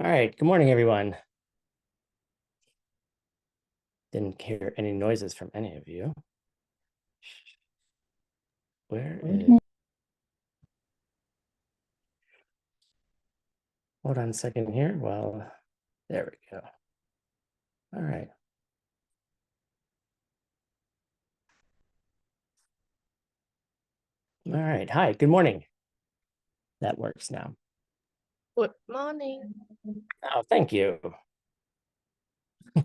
All right, good morning, everyone. Didn't hear any noises from any of you. Where is... Hold on a second here. Well, there we go. All right. All right. Hi, good morning. That works now. Good morning. Oh, thank you. All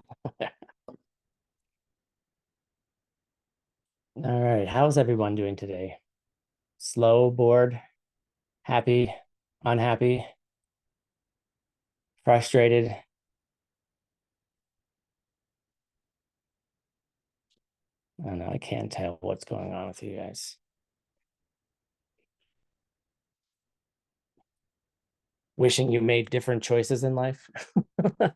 right. How's everyone doing today? Slow, bored, happy, unhappy, frustrated? I don't know. I can't tell what's going on with you guys. Wishing you made different choices in life? All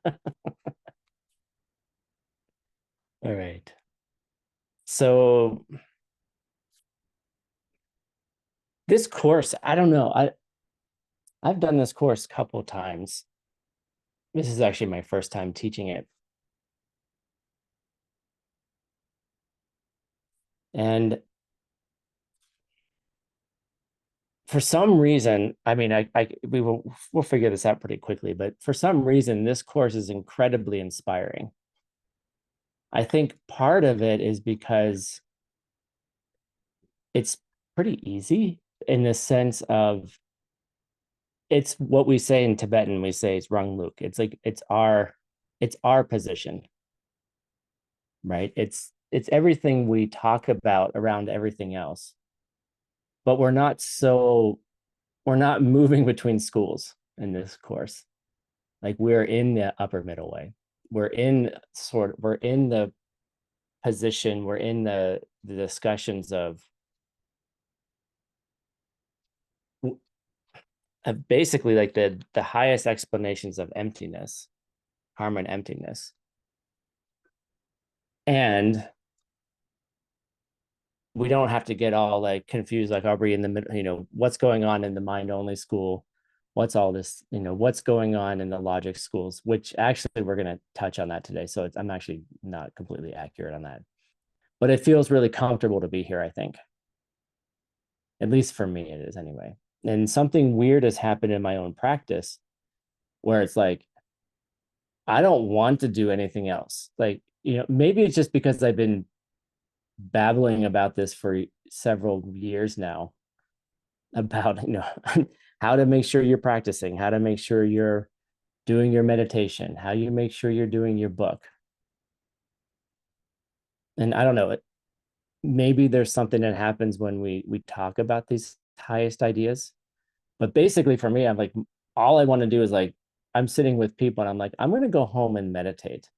right. So this course, I don't know. I've done this course a couple times. This is actually my first time teaching it. And for some reason, I mean, we'll figure this out pretty quickly, but for some reason, this course is incredibly inspiring. I think part of it is because it's pretty easy in the sense of it's what we say in Tibetan, we say it's Rangluk. It's like it's our position, right? It's everything we talk about around everything else. But we're not moving between schools in this course. Like we're in the upper middle way. We're in the position, we're in the discussions of basically like the highest explanations of emptiness, karma and emptiness. And we don't have to get all like confused, like, are we in the middle, what's going on in the mind only school? What's all this, what's going on in the logic schools, which actually we're going to touch on that today. So I'm actually not completely accurate on that, but it feels really comfortable to be here, I think. At least for me, it is anyway. And something weird has happened in my own practice where it's like, I don't want to do anything else. Like, maybe it's just because I've been babbling about this for several years now about, how to make sure you're practicing, how to make sure you're doing your meditation, how you make sure you're doing your book. And I don't know, maybe there's something that happens when we talk about these highest ideas. But basically for me, I'm like, all I want to do is like, I'm sitting with people and I'm like, I'm going to go home and meditate.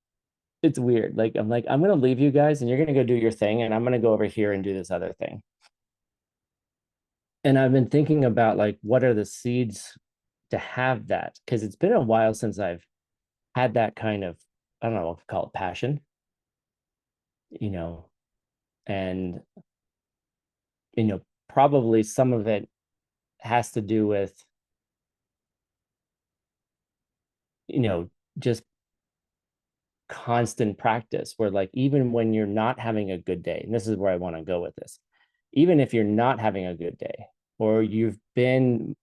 It's weird. Like, I'm going to leave you guys and you're going to go do your thing. And I'm going to go over here and do this other thing. And I've been thinking about like, what are the seeds to have that? Because it's been a while since I've had that kind of, I don't know what to call it, passion, and, probably some of it has to do with, just constant practice where like, even when you're not having a good day, and this is where I want to go with this, even if you're not having a good day, or you've been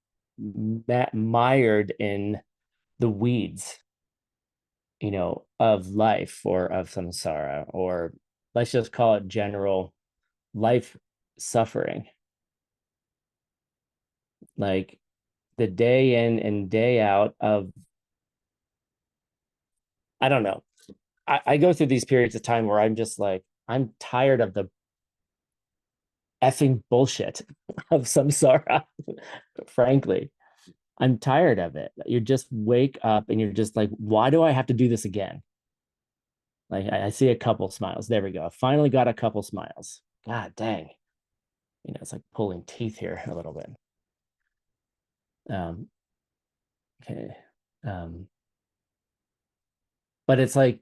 mired in the weeds, of life or of samsara, or let's just call it general life suffering. Like the day in and day out of, I don't know. I go through these periods of time where I'm just like, I'm tired of the effing bullshit of samsara, frankly. I'm tired of it. You just wake up and you're just like, why do I have to do this again? Like I see a couple smiles. There we go. I finally got a couple smiles. God dang. It's like pulling teeth here a little bit. Okay. But it's like,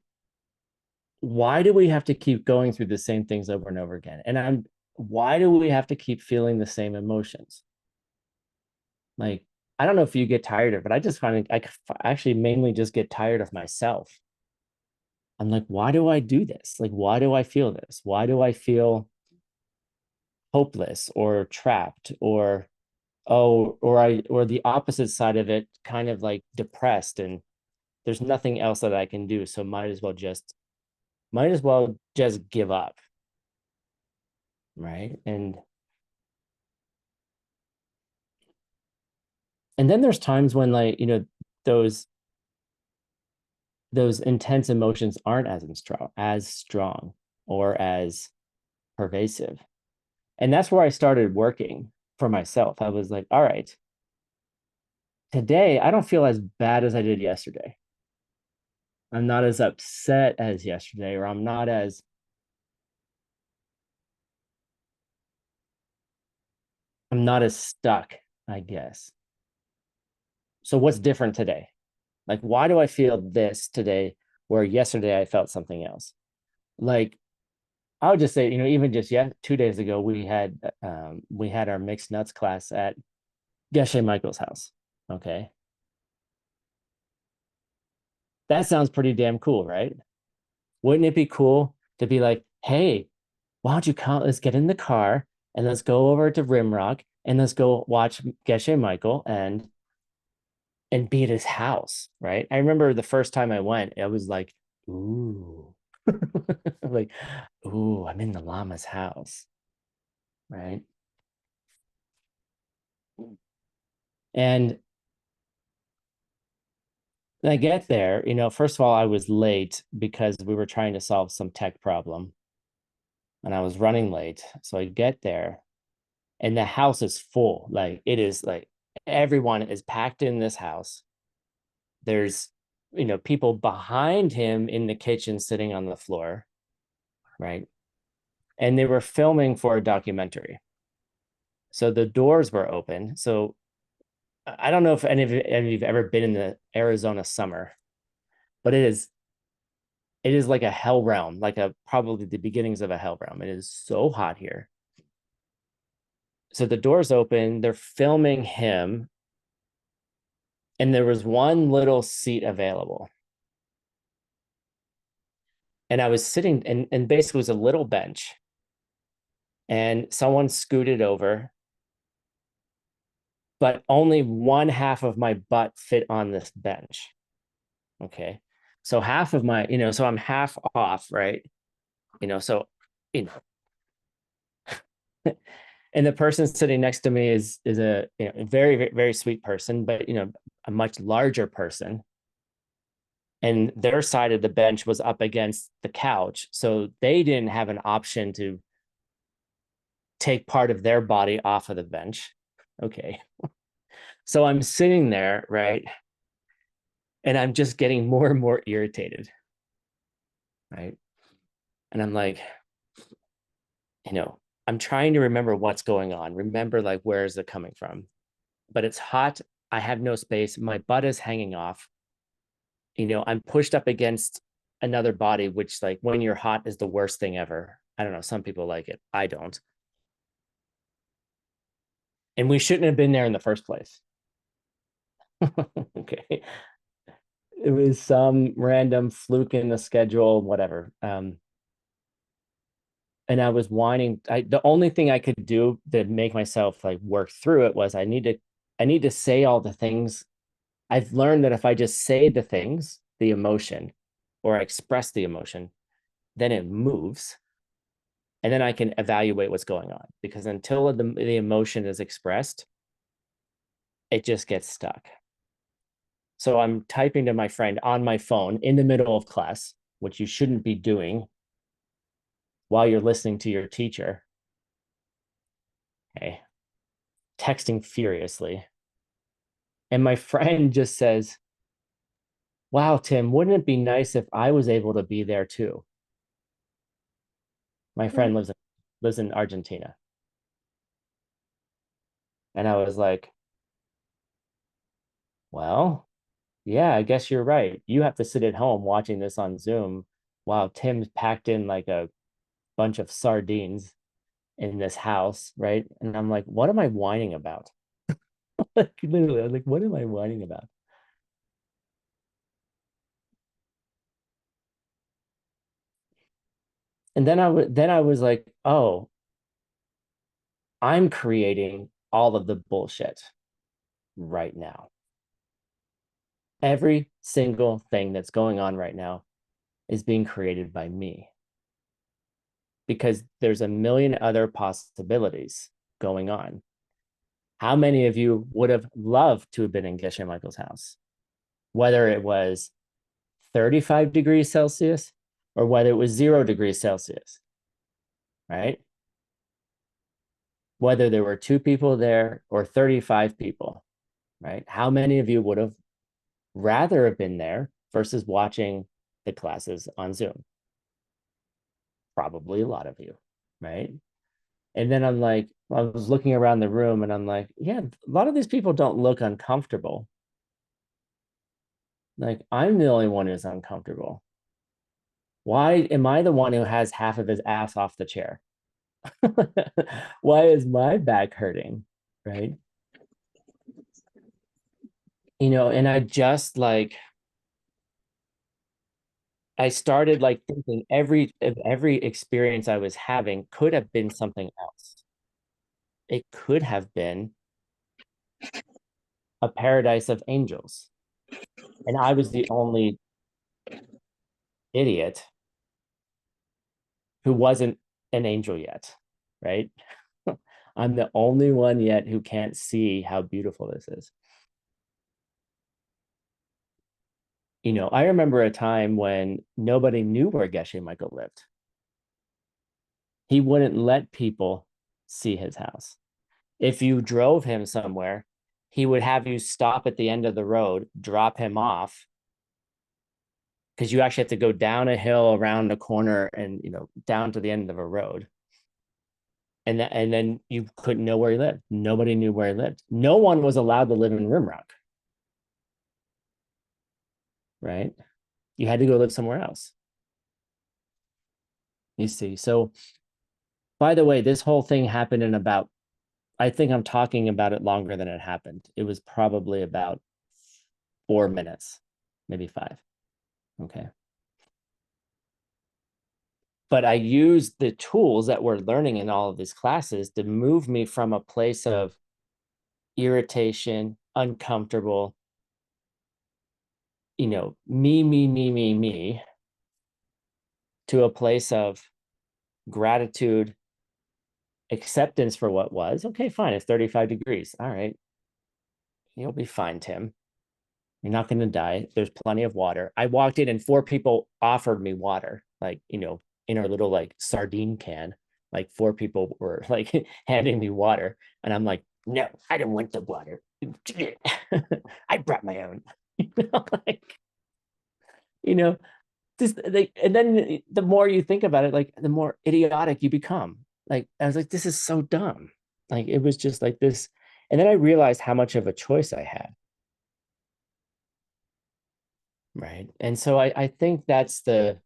why do we have to keep going through the same things over and over again? Why do we have to keep feeling the same emotions? Like, I don't know if you get tired of it. I just find I actually mainly just get tired of myself. I'm like, why do I do this? Like, why do I feel this? Why do I feel hopeless or trapped or or the opposite side of it, kind of like depressed, and there's nothing else that I can do. So might as well just give up. Right. And then there's times when, like, those those intense emotions aren't as strong or as pervasive. And that's where I started working for myself. I was like, all right, today I don't feel as bad as I did yesterday. I'm not as upset as yesterday, or I'm not as stuck, I guess. So what's different today? Like, why do I feel this today where yesterday I felt something else? Like, I would just say, even just 2 days ago, we had our mixed nuts class at Geshe Michael's house. Okay. That sounds pretty damn cool, right? Wouldn't it be cool to be like, hey, why don't you come? Let's get in the car and let's go over to Rimrock and let's go watch Geshe Michael and be at his house, right? I remember the first time I went, I was like, ooh, like, ooh, I'm in the llama's house, right? And I get there, first of all, I was late because we were trying to solve some tech problem and I was running late. So I get there and the house is full. Like, it is like everyone is packed in this house. There's, people behind him in the kitchen sitting on the floor, right? And they were filming for a documentary. So the doors were open. So I don't know if any of you've ever been in the Arizona summer, but it is like a hell realm, like a probably the beginnings of a hell realm. It is so hot here. So the doors open, they're filming him, and there was one little seat available. And I was sitting, and basically it was a little bench, and someone scooted over, but only one half of my butt fit on this bench. Okay. So half of my, so I'm half off, right? So, you know, and the person sitting next to me is a, very, very, very sweet person, but a much larger person. And their side of the bench was up against the couch, so they didn't have an option to take part of their body off of the bench. Okay. So I'm sitting there, right? And I'm just getting more and more irritated, right? And I'm like, you know, I'm trying to remember what's going on. Remember, like, where is it coming from? But it's hot. I have no space. My butt is hanging off. I'm pushed up against another body, which, like, when you're hot is the worst thing ever. I don't know. Some people like it. I don't. And we shouldn't have been there in the first place. Okay. It was some random fluke in the schedule, whatever. And I was whining. The only thing I could do to make myself, like, work through it was I need to say all the things. I've learned that if I just say the things, the emotion, or I express the emotion, then it moves. And then I can evaluate what's going on. Because until the emotion is expressed, it just gets stuck. So I'm typing to my friend on my phone in the middle of class, which you shouldn't be doing while you're listening to your teacher. Okay. Texting furiously. And my friend just says, wow, Tim, wouldn't it be nice if I was able to be there too? My friend lives in Argentina. And I was like, well, yeah, I guess you're right. You have to sit at home watching this on Zoom while Tim's packed in like a bunch of sardines in this house, right? And I'm like, what am I whining about? Like literally, I was like, what am I whining about? And then I was like, oh, I'm creating all of the bullshit right now. Every single thing that's going on right now is being created by me because there's a million other possibilities going on. How many of you would have loved to have been in Geshe Michael's house? Whether it was 35 degrees Celsius or whether it was 0 degrees Celsius, right? Whether there were 2 people there or 35 people, right? How many of you would have rather have been there versus watching the classes on Zoom? Probably a lot of you, right? And then I'm like, I was looking around the room and I'm like, yeah, a lot of these people don't look uncomfortable. Like, I'm the only one who's uncomfortable. Why am I the one who has half of his ass off the chair? Why is my back hurting? Right. And I just like, I started like thinking every experience I was having could have been something else. It could have been a paradise of angels. And I was the only idiot who wasn't an angel yet, right? I'm the only one yet who can't see how beautiful this is. I remember a time when nobody knew where Geshe Michael lived. He wouldn't let people see his house. If you drove him somewhere, he would have you stop at the end of the road, drop him off, because you actually have to go down a hill, around a corner, and down to the end of a road. And then you couldn't know where he lived. Nobody knew where he lived. No one was allowed to live in Rimrock, right? You had to go live somewhere else. You see. So, by the way, this whole thing happened in about, I think I'm talking about it longer than it happened. It was probably about 4 minutes, maybe 5. Okay. But I used the tools that we're learning in all of these classes to move me from a place of irritation, uncomfortable, me, to a place of gratitude, acceptance for what was. Okay, fine. It's 35 degrees. All right. You'll be fine, Tim. You're not going to die. There's plenty of water. I walked in and 4 people offered me water, like, in our little like sardine can. Like 4 people were like handing me water. And I'm like, no, I don't want the water. I brought my own. Like, you know, and then the more you think about it, like the more idiotic you become. Like, I was like, this is so dumb. Like, it was just like this. And then I realized how much of a choice I had. Right. And so I think that's the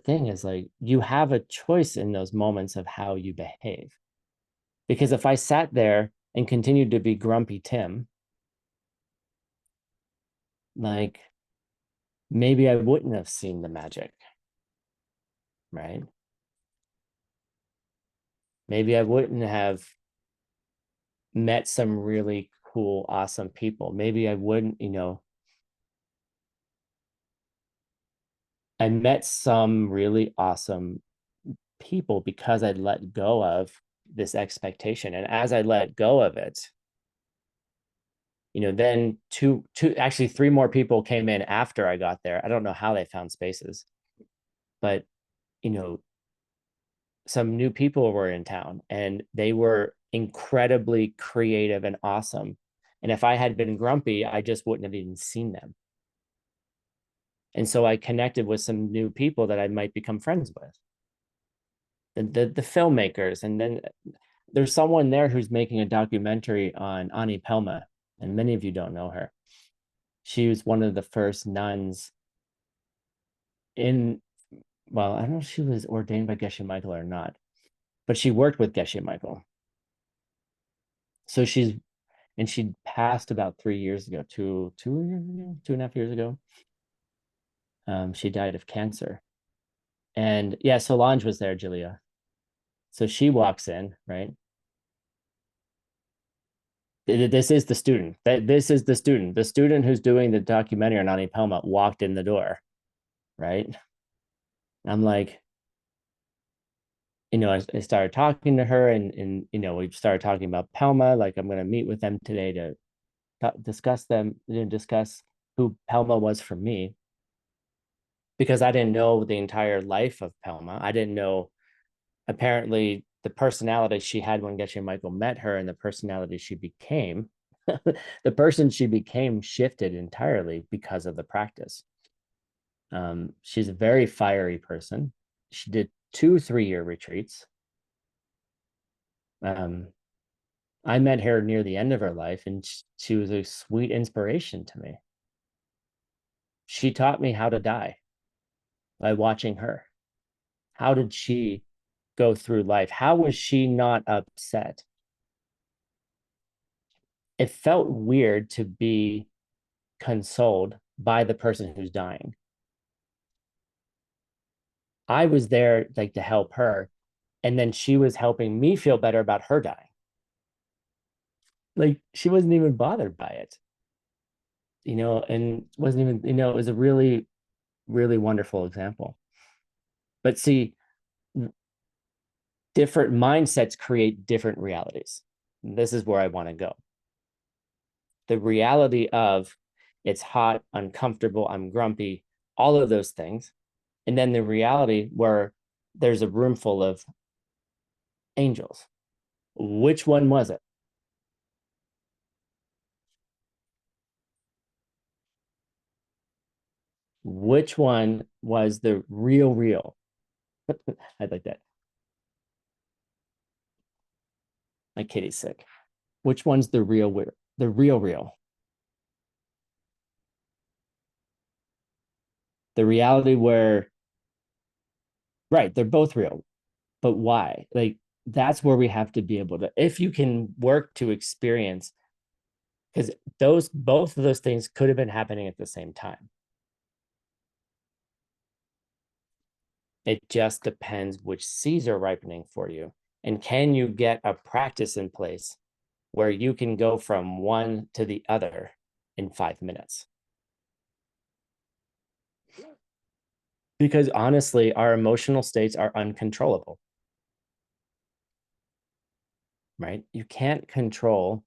thing, is like you have a choice in those moments of how you behave. Because if I sat there and continued to be grumpy Tim, like maybe I wouldn't have seen the magic. Right. Maybe I wouldn't have met some really cool, awesome people. Maybe I wouldn't, I met some really awesome people because I'd let go of this expectation. And as I let go of it, then actually 3 more people came in after I got there. I don't know how they found spaces, but, you know, some new people were in town and they were incredibly creative and awesome. And if I had been grumpy, I just wouldn't have even seen them. And so I connected with some new people that I might become friends with. The filmmakers. And then there's someone there who's making a documentary on Ani Pelma, and many of you don't know her. She was one of the first nuns in, well, I don't know if she was ordained by Geshe Michael or not, but she worked with Geshe Michael. So she passed about 3 years ago, 2 years ago, 2.5 years ago. She died of cancer. And yeah, Solange was there, Julia. So she walks in, right? This is the student. This is the student. The student who's doing the documentary on Ani Pelma walked in the door, right? I'm like, I started talking to her, and we started talking about Pelma. Like, I'm going to meet with them today to discuss who Pelma was for me, because I didn't know the entire life of Pelma. I didn't know, apparently, the personality she had when Geshe Michael met her and the personality she became. The person she became shifted entirely because of the practice. She's a very fiery person. She did 2 3-year retreats. Um, I met her near the end of her life, and she was a sweet inspiration to me. She taught me how to die by watching her. How did she go through life? How was she not upset? It felt weird to be consoled by the person who's dying. I was there like to help her, and then she was helping me feel better about her dying. Like, she wasn't even bothered by it, and wasn't even, it was a really, really wonderful example. But see, different mindsets create different realities. This is where I want to go. The reality of it's hot, uncomfortable, I'm grumpy, all of those things. And then the reality where there's a room full of angels. Which one was it? Which one was the real? I like that. My kitty's sick. Which one's the real weird? The real. The reality where, right, they're both real. But why? Like, that's where we have to be able to, if you can work to experience, because both of those things could have been happening at the same time. It just depends which seeds are ripening for you. And can you get a practice in place where you can go from one to the other in 5 minutes? Because honestly, our emotional states are uncontrollable, right? You can't control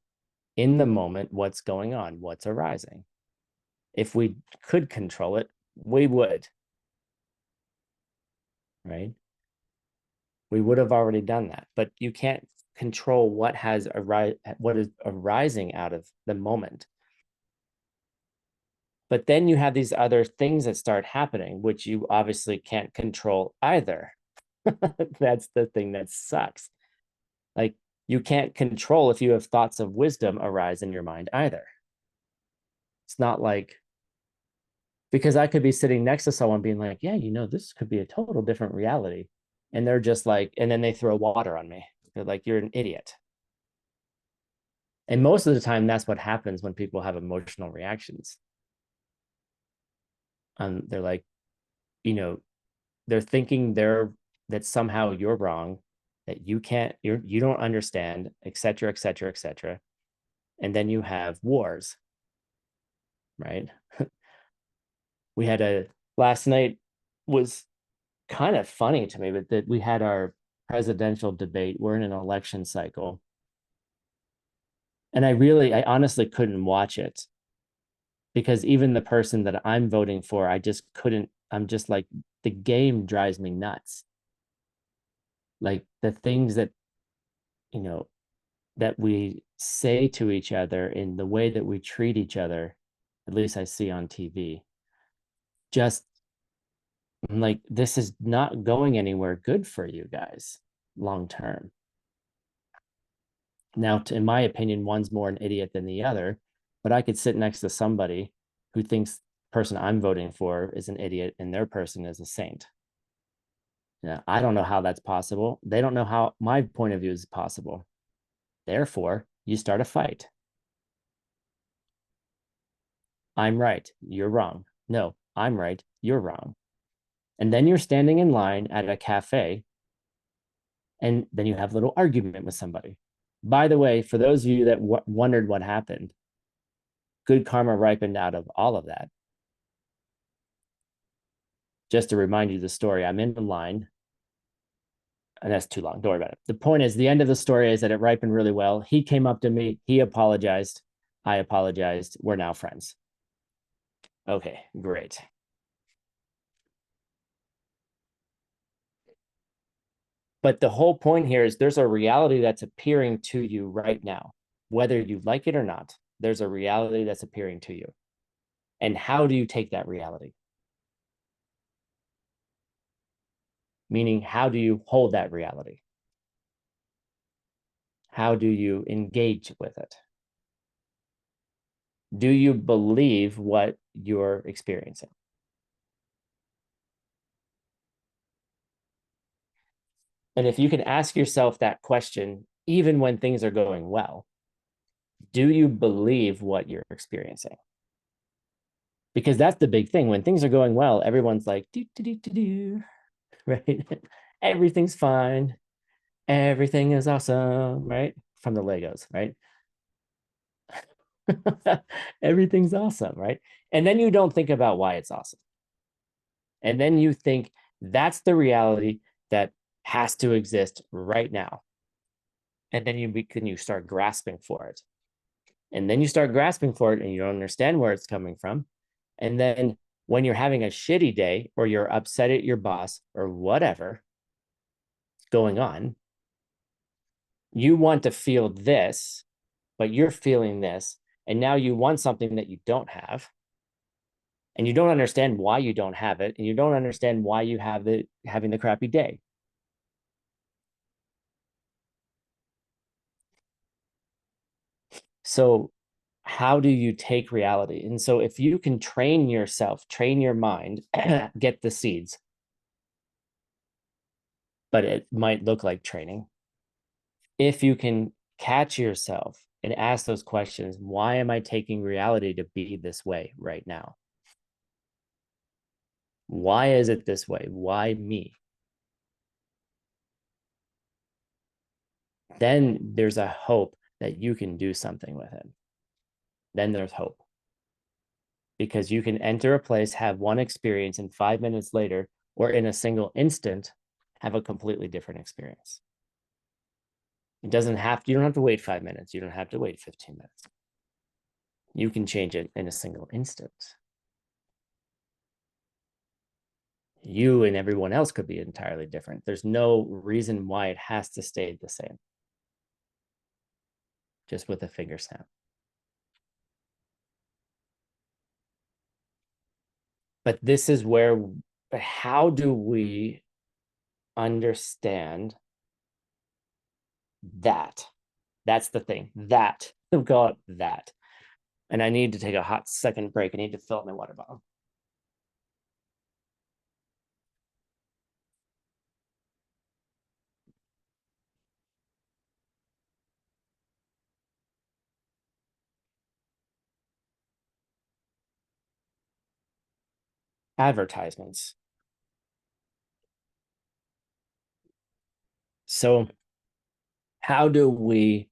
in the moment what's going on, what's arising. If we could control it, we would, right? We would have already done that, but you can't control what is arising out of the moment. But then you have these other things that start happening, which you obviously can't control either. That's the thing that sucks. Like, you can't control if you have thoughts of wisdom arise in your mind either. It's not like, because I could be sitting next to someone being like, yeah, this could be a total different reality. And they're just like, and then they throw water on me. They're like, you're an idiot. And most of the time, that's what happens when people have emotional reactions. They're like, you know, they're thinking that somehow you're wrong, that you don't understand, et cetera, et cetera, et cetera. And then you have wars, right? We had last night was kind of funny to me, but that we had our presidential debate. We're in an election cycle. And I honestly couldn't watch it, because even the person that I'm voting for, I just couldn't, I'm just like, the game drives me nuts. Like, the things you know, that we say to each other in the way that we treat each other, at least I see on TV, just like, this is not going anywhere good for you guys long term. Now, in my opinion, one's more an idiot than the other, but I could sit next to somebody who thinks the person I'm voting for is an idiot and their person is a saint. Yeah, I don't know how that's possible. They don't know how my point of view is possible. Therefore, you start a fight. I'm right, you're wrong. No, I'm right, you're wrong. And then you're standing in line at a cafe, and then you have a little argument with somebody. By the way, for those of you that wondered what happened, good karma ripened out of all of that. Just to remind you the story, I'm in the line, and that's too long. Don't worry about it. The point is, the end of the story is that it ripened really well. He came up to me, he apologized, I apologized. We're now friends. Okay, great. But the whole point here is there's a reality that's appearing to you right now, whether you like it or not. There's a reality that's appearing to you. And how do you take that reality? Meaning, how do you hold that reality? How do you engage with it? Do you believe what you're experiencing? And if you can ask yourself that question, even when things are going well, do you believe what you're experiencing? Because that's the big thing. When things are going well, everyone's like, do, do, do, do, do, right? Everything's fine. Everything is awesome, right? From the Legos, right? Everything's awesome, right? And then you don't think about why it's awesome. And then you think that's the reality that has to exist right now. And then you start grasping for it. And then you start grasping for it and you don't understand where it's coming from. And then when you're having a shitty day or you're upset at your boss or whatever going on, you want to feel this, but you're feeling this. And now you want something that you don't have. And you don't understand why you don't have it. And you don't understand why you have it having the crappy day. So how do you take reality? And so if you can train yourself, train your mind, get the seeds, but it might look like training. If you can catch yourself and ask those questions, why am I taking reality to be this way right now? Why is it this way? Why me? Then there's a hope that you can do something with it. Then there's hope. Because you can enter a place, have one experience, and 5 minutes later, or in a single instant, have a completely different experience. It doesn't have to, you don't have to wait 5 minutes. You don't have to wait 15 minutes. You can change it in a single instant. You and everyone else could be entirely different. There's no reason why it has to stay the same. Just with a finger snap. But this is where, but how do we understand that? That's the thing. That. Oh God, that. And I need to take a hot second break. I need to fill up my water bottle. Advertisements. So how do we,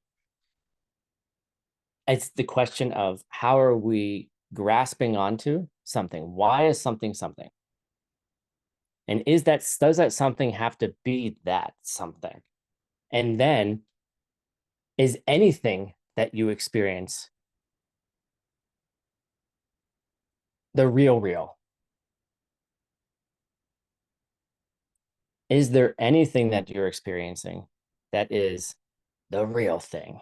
it's the question of how are we grasping onto something? Why is something something? And does that something have to be that something? And then is anything that you experience the real? Is there anything that you're experiencing that is the real thing?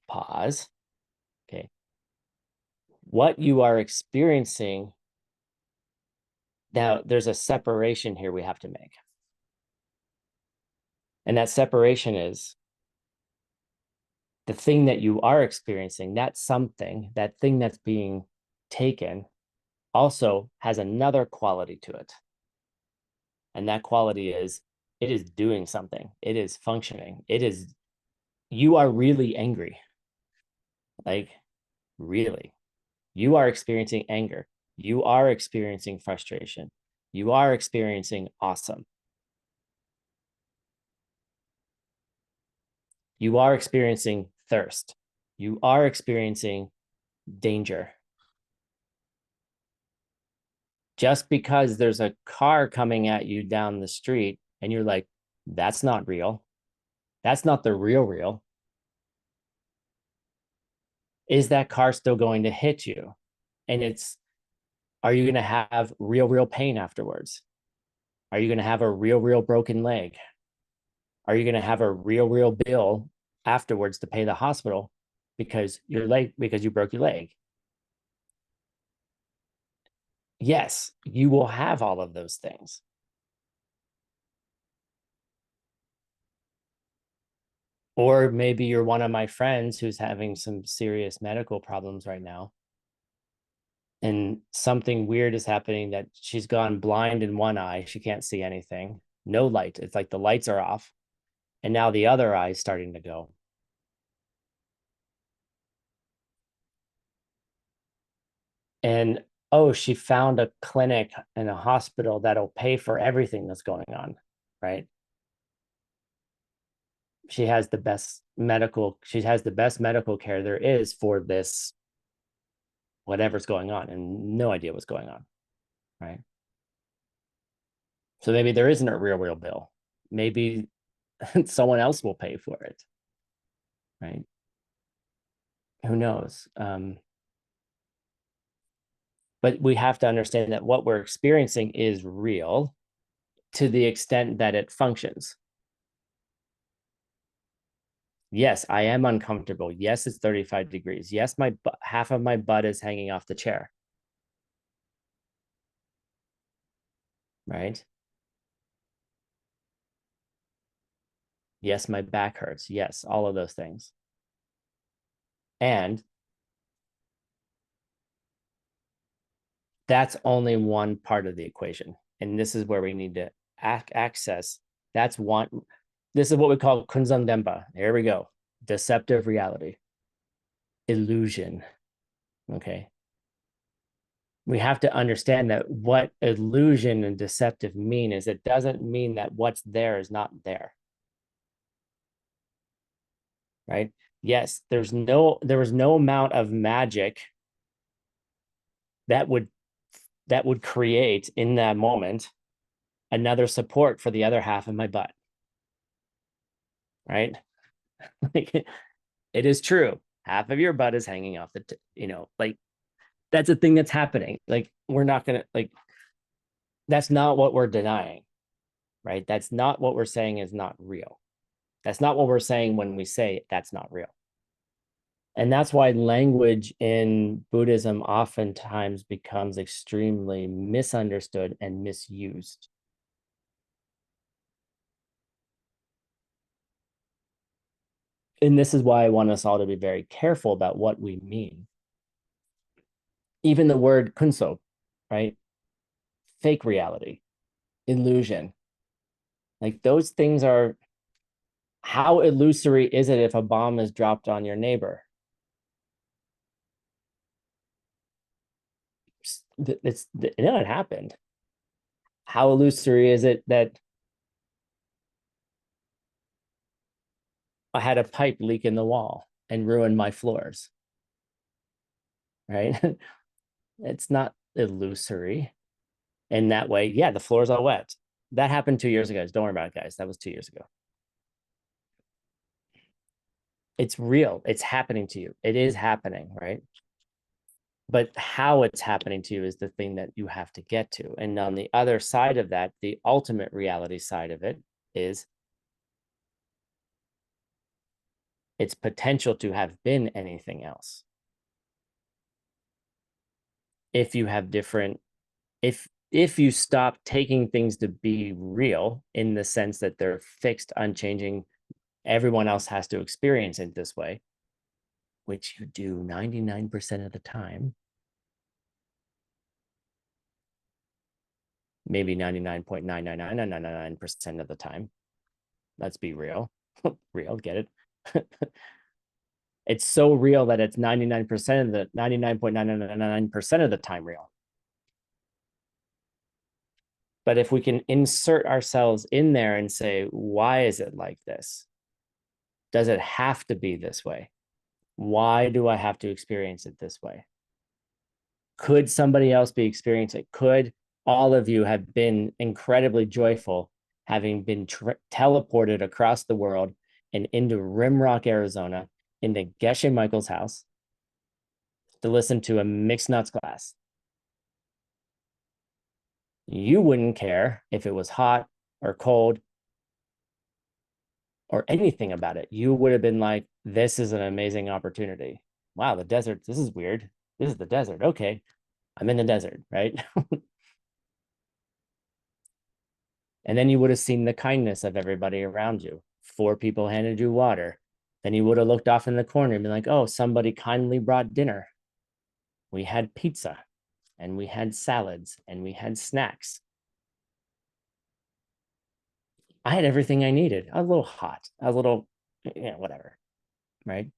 Pause. Okay. What you are experiencing, now there's a separation here we have to make. And that separation is the thing that you are experiencing, that something, that thing that's being taken, also has another quality to it. And that quality is It is doing something. It is functioning. You are really angry. Like, really. You are experiencing anger. You are experiencing frustration. You are experiencing awesome. You are experiencing thirst. You are experiencing danger. Just because there's a car coming at you down the street and you're like, that's not real. That's not the real. Is that car still going to hit you? And are you going to have real pain afterwards? Are you going to have a real broken leg? Are you going to have a real bill afterwards to pay the hospital because you broke your leg? Yes, you will have all of those things. Or maybe you're one of my friends who's having some serious medical problems right now. And something weird is happening that she's gone blind in one eye. She can't see anything. No light. It's like the lights are off. And now the other eye is starting to go. And oh, she found a clinic and a hospital that'll pay for everything that's going on, right? She has the best medical care there is for this whatever's going on, and no idea what's going on, right? So maybe there isn't a real bill. Maybe someone else will pay for it, right? Who knows? But we have to understand that what we're experiencing is real to the extent that it functions. Yes, I am uncomfortable. Yes, it's 35 degrees. Yes, half of my butt is hanging off the chair. Right? Yes, my back hurts. Yes, all of those things. And that's only one part of the equation. And this is where we need to access. That's one. This is what we call kunzangdenpa. Here we go. Deceptive reality. Illusion. Okay. We have to understand that what illusion and deceptive mean is it doesn't mean that what's there is not there. Right? Yes, there was no amount of magic that would create in that moment another support for the other half of my butt. Right? Like, it is true. Half of your butt is hanging off like that's a thing that's happening. Like, we're not gonna that's not what we're denying, right? That's not what we're saying is not real. That's not what we're saying when we say that's not real. And that's why language in Buddhism oftentimes becomes extremely misunderstood and misused. And this is why I want us all to be very careful about what we mean. Even the word kunso, right? Fake reality, illusion. Like, those things are, how illusory is it if a bomb is dropped on your neighbor? It happened. How illusory is it that I had a pipe leak in the wall and ruin my floors? Right? It's not illusory in that way. Yeah, the floor's all wet. That happened 2 years ago. Don't worry about it, guys. That was 2 years ago. It's real. It's happening to you. It is happening, right? But how it's happening to you is the thing that you have to get to. And on the other side of that, the ultimate reality side of it is its potential to have been anything else. If you have different, if you stop taking things to be real in the sense that they're fixed, unchanging, everyone else has to experience it this way, which you do 99% of the time, maybe 99.99999% of the time. Let's be real. Real, get it? It's so real that it's 99% of the 99.999% of the time real. But if we can insert ourselves in there and say, why is it like this? Does it have to be this way? Why do I have to experience it this way? Could somebody else be experiencing it? Could all of you have been incredibly joyful having been teleported across the world and into Rimrock, Arizona, into Geshe Michael's house to listen to a mixed nuts class? You wouldn't care if it was hot or cold or anything about it. You would have been like, this is an amazing opportunity. Wow, the desert, this is weird. This is the desert. Okay, I'm in the desert, right? And then you would have seen the kindness of everybody around you. 4 people handed you water. Then you would have looked off in the corner and been like, oh, somebody kindly brought dinner. We had pizza and we had salads and we had snacks. I had everything I needed. I was a little hot. I was a little, whatever, right?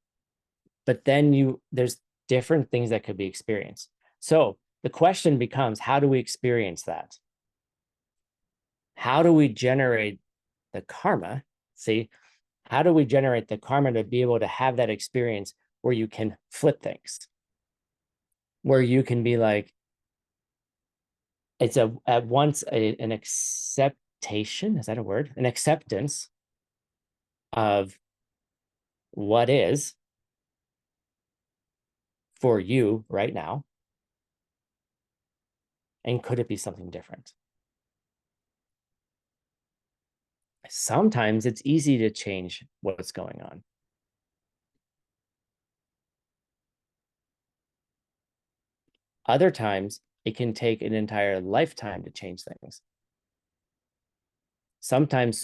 But then there's different things that could be experienced. So the question becomes, how do we experience that? How do we generate the karma? See, how do we generate the karma to be able to have that experience where you can flip things? Where you can be like, it's at once an acceptation, is that a word? An acceptance of what is for you right now. And could it be something different? Sometimes it's easy to change what's going on. Other times it can take an entire lifetime to change things. Sometimes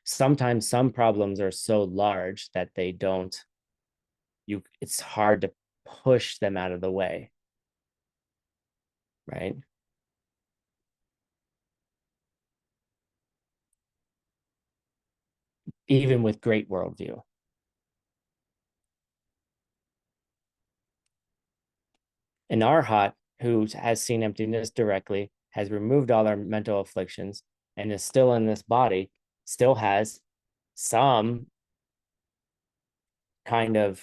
sometimes some problems are so large that they don't, it's hard to push them out of the way, right? Even with great worldview. An arhat who has seen emptiness directly, has removed all our mental afflictions, and is still in this body, still has some kind of,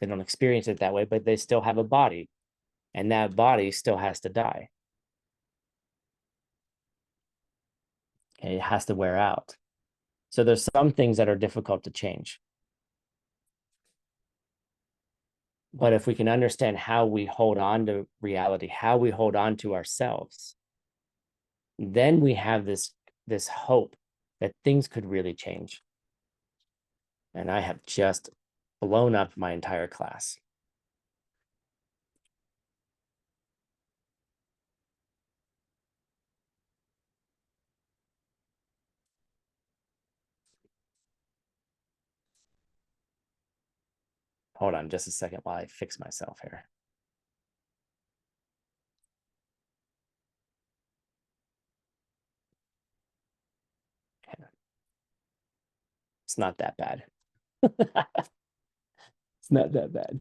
they don't experience it that way, but they still have a body, and that body still has to die. Okay, it has to wear out. So there's some things that are difficult to change. But if we can understand how we hold on to reality, how we hold on to ourselves, then we have this hope that things could really change. And I have just blown up my entire class. Hold on just a second while I fix myself here. Okay. It's not that bad. It's not that bad.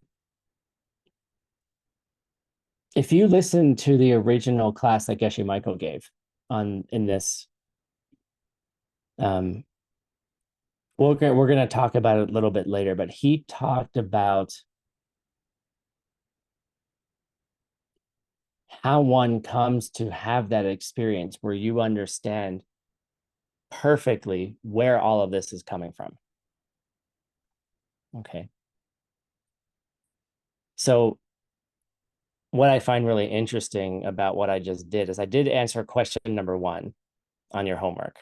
If you listen to the original class that Geshe Michael gave in this, we're going to talk about it a little bit later, but he talked about how one comes to have that experience where you understand perfectly where all of this is coming from. Okay. So what I find really interesting about what I just did is I did answer question number 1 on your homework.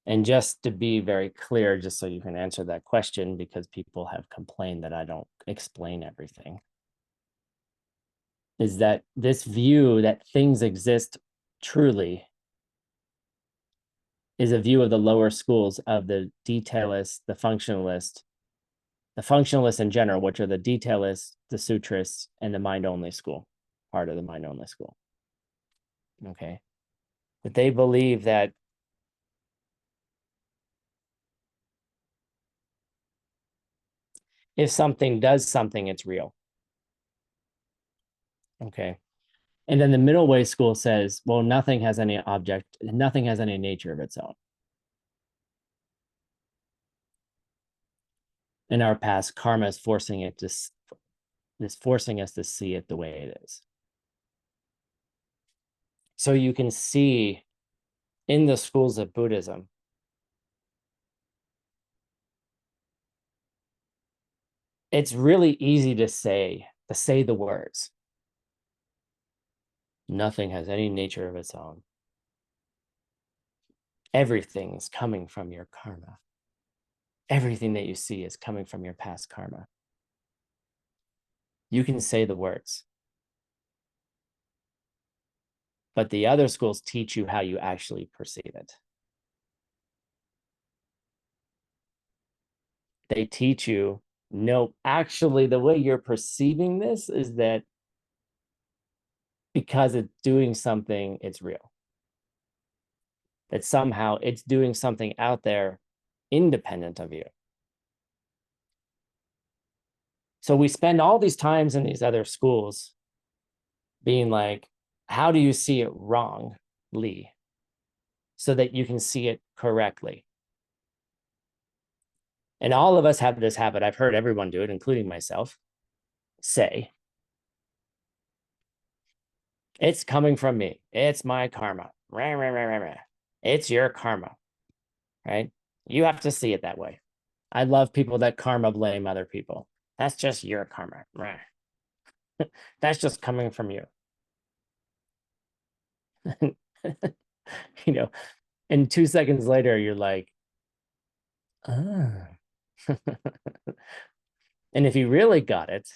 And just to be very clear, just so you can answer that question, because people have complained that I don't explain everything, is that this view that things exist truly is a view of the lower schools of the detailist, the functionalist, The functionalists in general, which are the detailists, the sutrists, and the mind-only school, part of the mind-only school. Okay. But they believe that if something does something, it's real. Okay. And then the middle way school says, well, nothing has any object, nothing has any nature of its own. In our past, karma is forcing us to see it the way it is. So you can see in the schools of Buddhism, it's really easy to say the words. Nothing has any nature of its own. Everything is coming from your karma. Everything that you see is coming from your past karma. You can say the words. But the other schools teach you how you actually perceive it. They teach you, no, actually, the way you're perceiving this is that because it's doing something, it's real. That somehow it's doing something out there independent of you. So we spend all these times in these other schools being like, how do you see it wrongly so that you can see it correctly? And all of us have this habit. I've heard everyone do it, including myself, say, it's coming from me. It's my karma. It's your karma, right? You have to see it that way. I love people that karma blame other people. That's just your karma. That's just coming from you. You know, and 2 seconds later, you're like, ah. And if you really got it,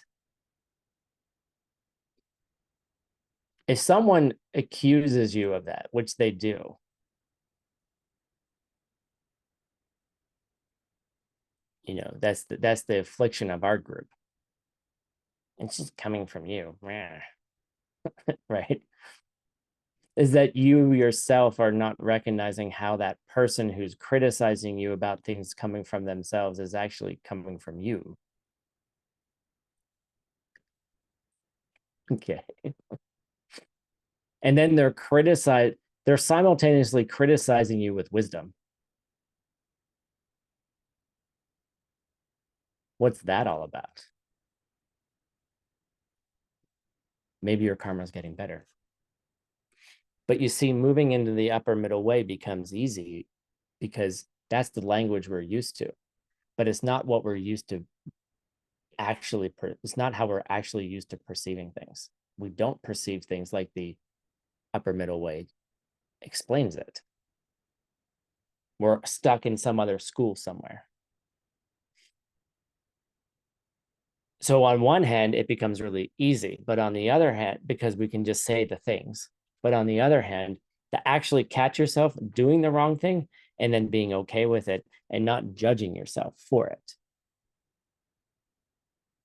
if someone accuses you of that, which they do, you know, that's the affliction of our group. It's just coming from you, right? Is that you yourself are not recognizing how that person who's criticizing you about things coming from themselves is actually coming from you. Okay. And then they're simultaneously criticizing you with wisdom. What's that all about? Maybe your karma is getting better. But you see, moving into the upper middle way becomes easy because that's the language we're used to. But it's not what we're used to actually, it's not how we're actually used to perceiving things. We don't perceive things like the upper middle way explains it. We're stuck in some other school somewhere. So on one hand, it becomes really easy, but on the other hand, because we can just say the things, but on the other hand, to actually catch yourself doing the wrong thing and then being okay with it and not judging yourself for it.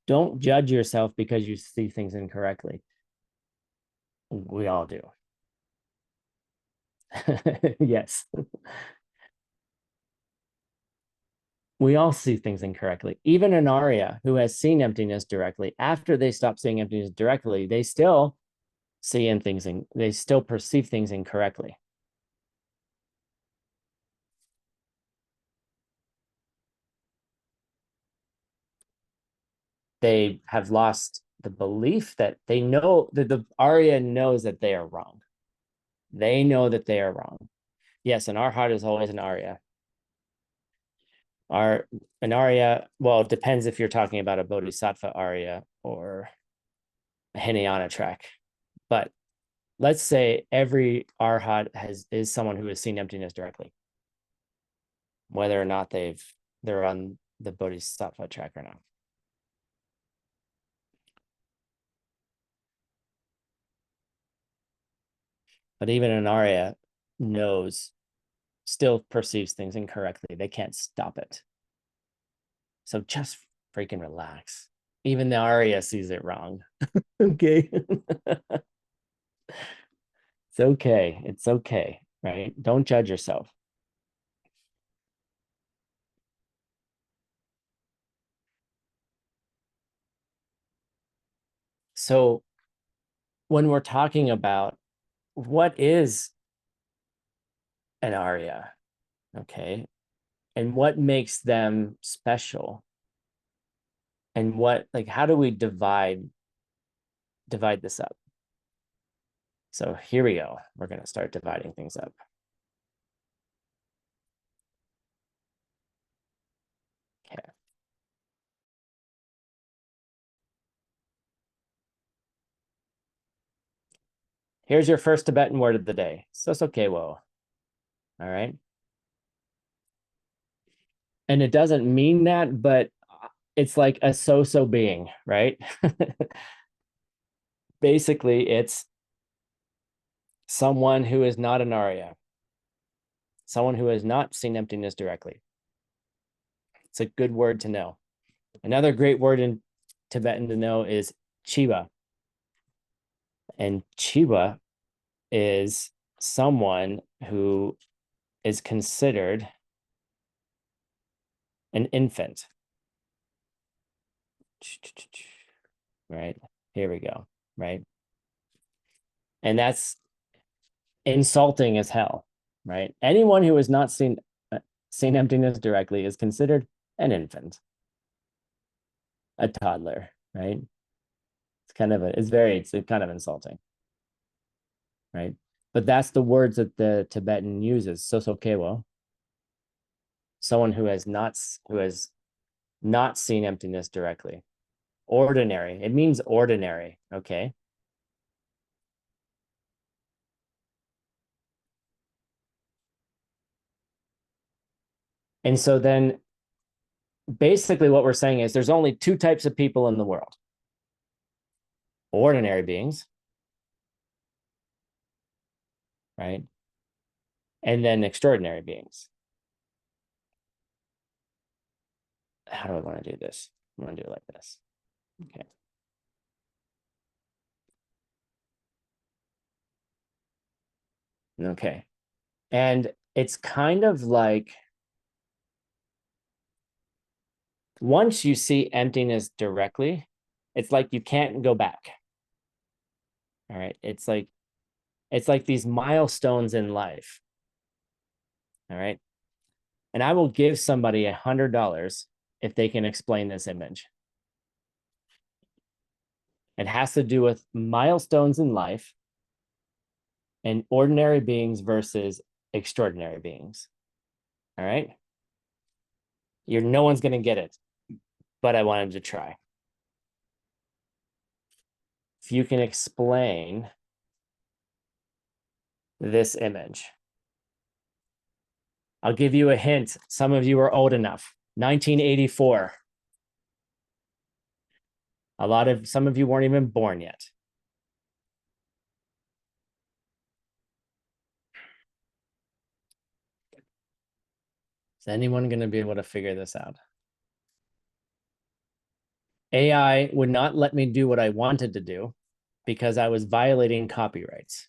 Don't judge yourself because you see things incorrectly. We all do. Yes. We all see things incorrectly. Even an Arya who has seen emptiness directly, after they stop seeing emptiness directly, they still they still perceive things incorrectly. They have lost the belief that they know that the Arya knows that they are wrong. They know that they are wrong. Yes, and our heart is always an Arya. An Arya, well, it depends if you're talking about a Bodhisattva Arya or a Hinayana track. But let's say every Arhat is someone who has seen emptiness directly, whether or not they're on the Bodhisattva track or not. But even an Arya still perceives things incorrectly. They can't stop it. So just freaking relax. Even the Arya sees it wrong. Okay. It's okay. It's okay, right? Don't judge yourself. So when we're talking about what is an Arya, okay, and what makes them special, and what, like, how do we divide this up? So here we go. We're going to start dividing things up. Okay. Here's your first Tibetan word of the day. Sosokewo. All right. And it doesn't mean that, but it's like a so-so being, right? Basically, it's someone who is not an Arya, someone who has not seen emptiness directly. It's a good word to know. Another great word in Tibetan to know is chiba. And chiba is someone who is considered an infant. Right? Here we go. Right? And that's insulting as hell, right? Anyone who has not seen emptiness directly is considered an infant, a toddler, right? It's kind of it's kind of insulting, right? But that's the words that the Tibetan uses, sosokewo, someone who has not seen emptiness directly. Ordinary, it means ordinary, okay? And so then basically what we're saying is there's only two types of people in the world: ordinary beings, right? And then extraordinary beings. How do I want to do this? I want to do it like this. Okay. Okay. And it's kind of like once you see emptiness directly, it's like you can't go back. All right. It's like these milestones in life. All right. And I will give somebody $100 if they can explain this image. It has to do with milestones in life and ordinary beings versus extraordinary beings. All right. No one's going to get it, but I wanted to try. If you can explain this image, I'll give you a hint. Some of you are old enough. 1984. Some of you weren't even born yet. Is anyone going to be able to figure this out? AI would not let me do what I wanted to do because I was violating copyrights.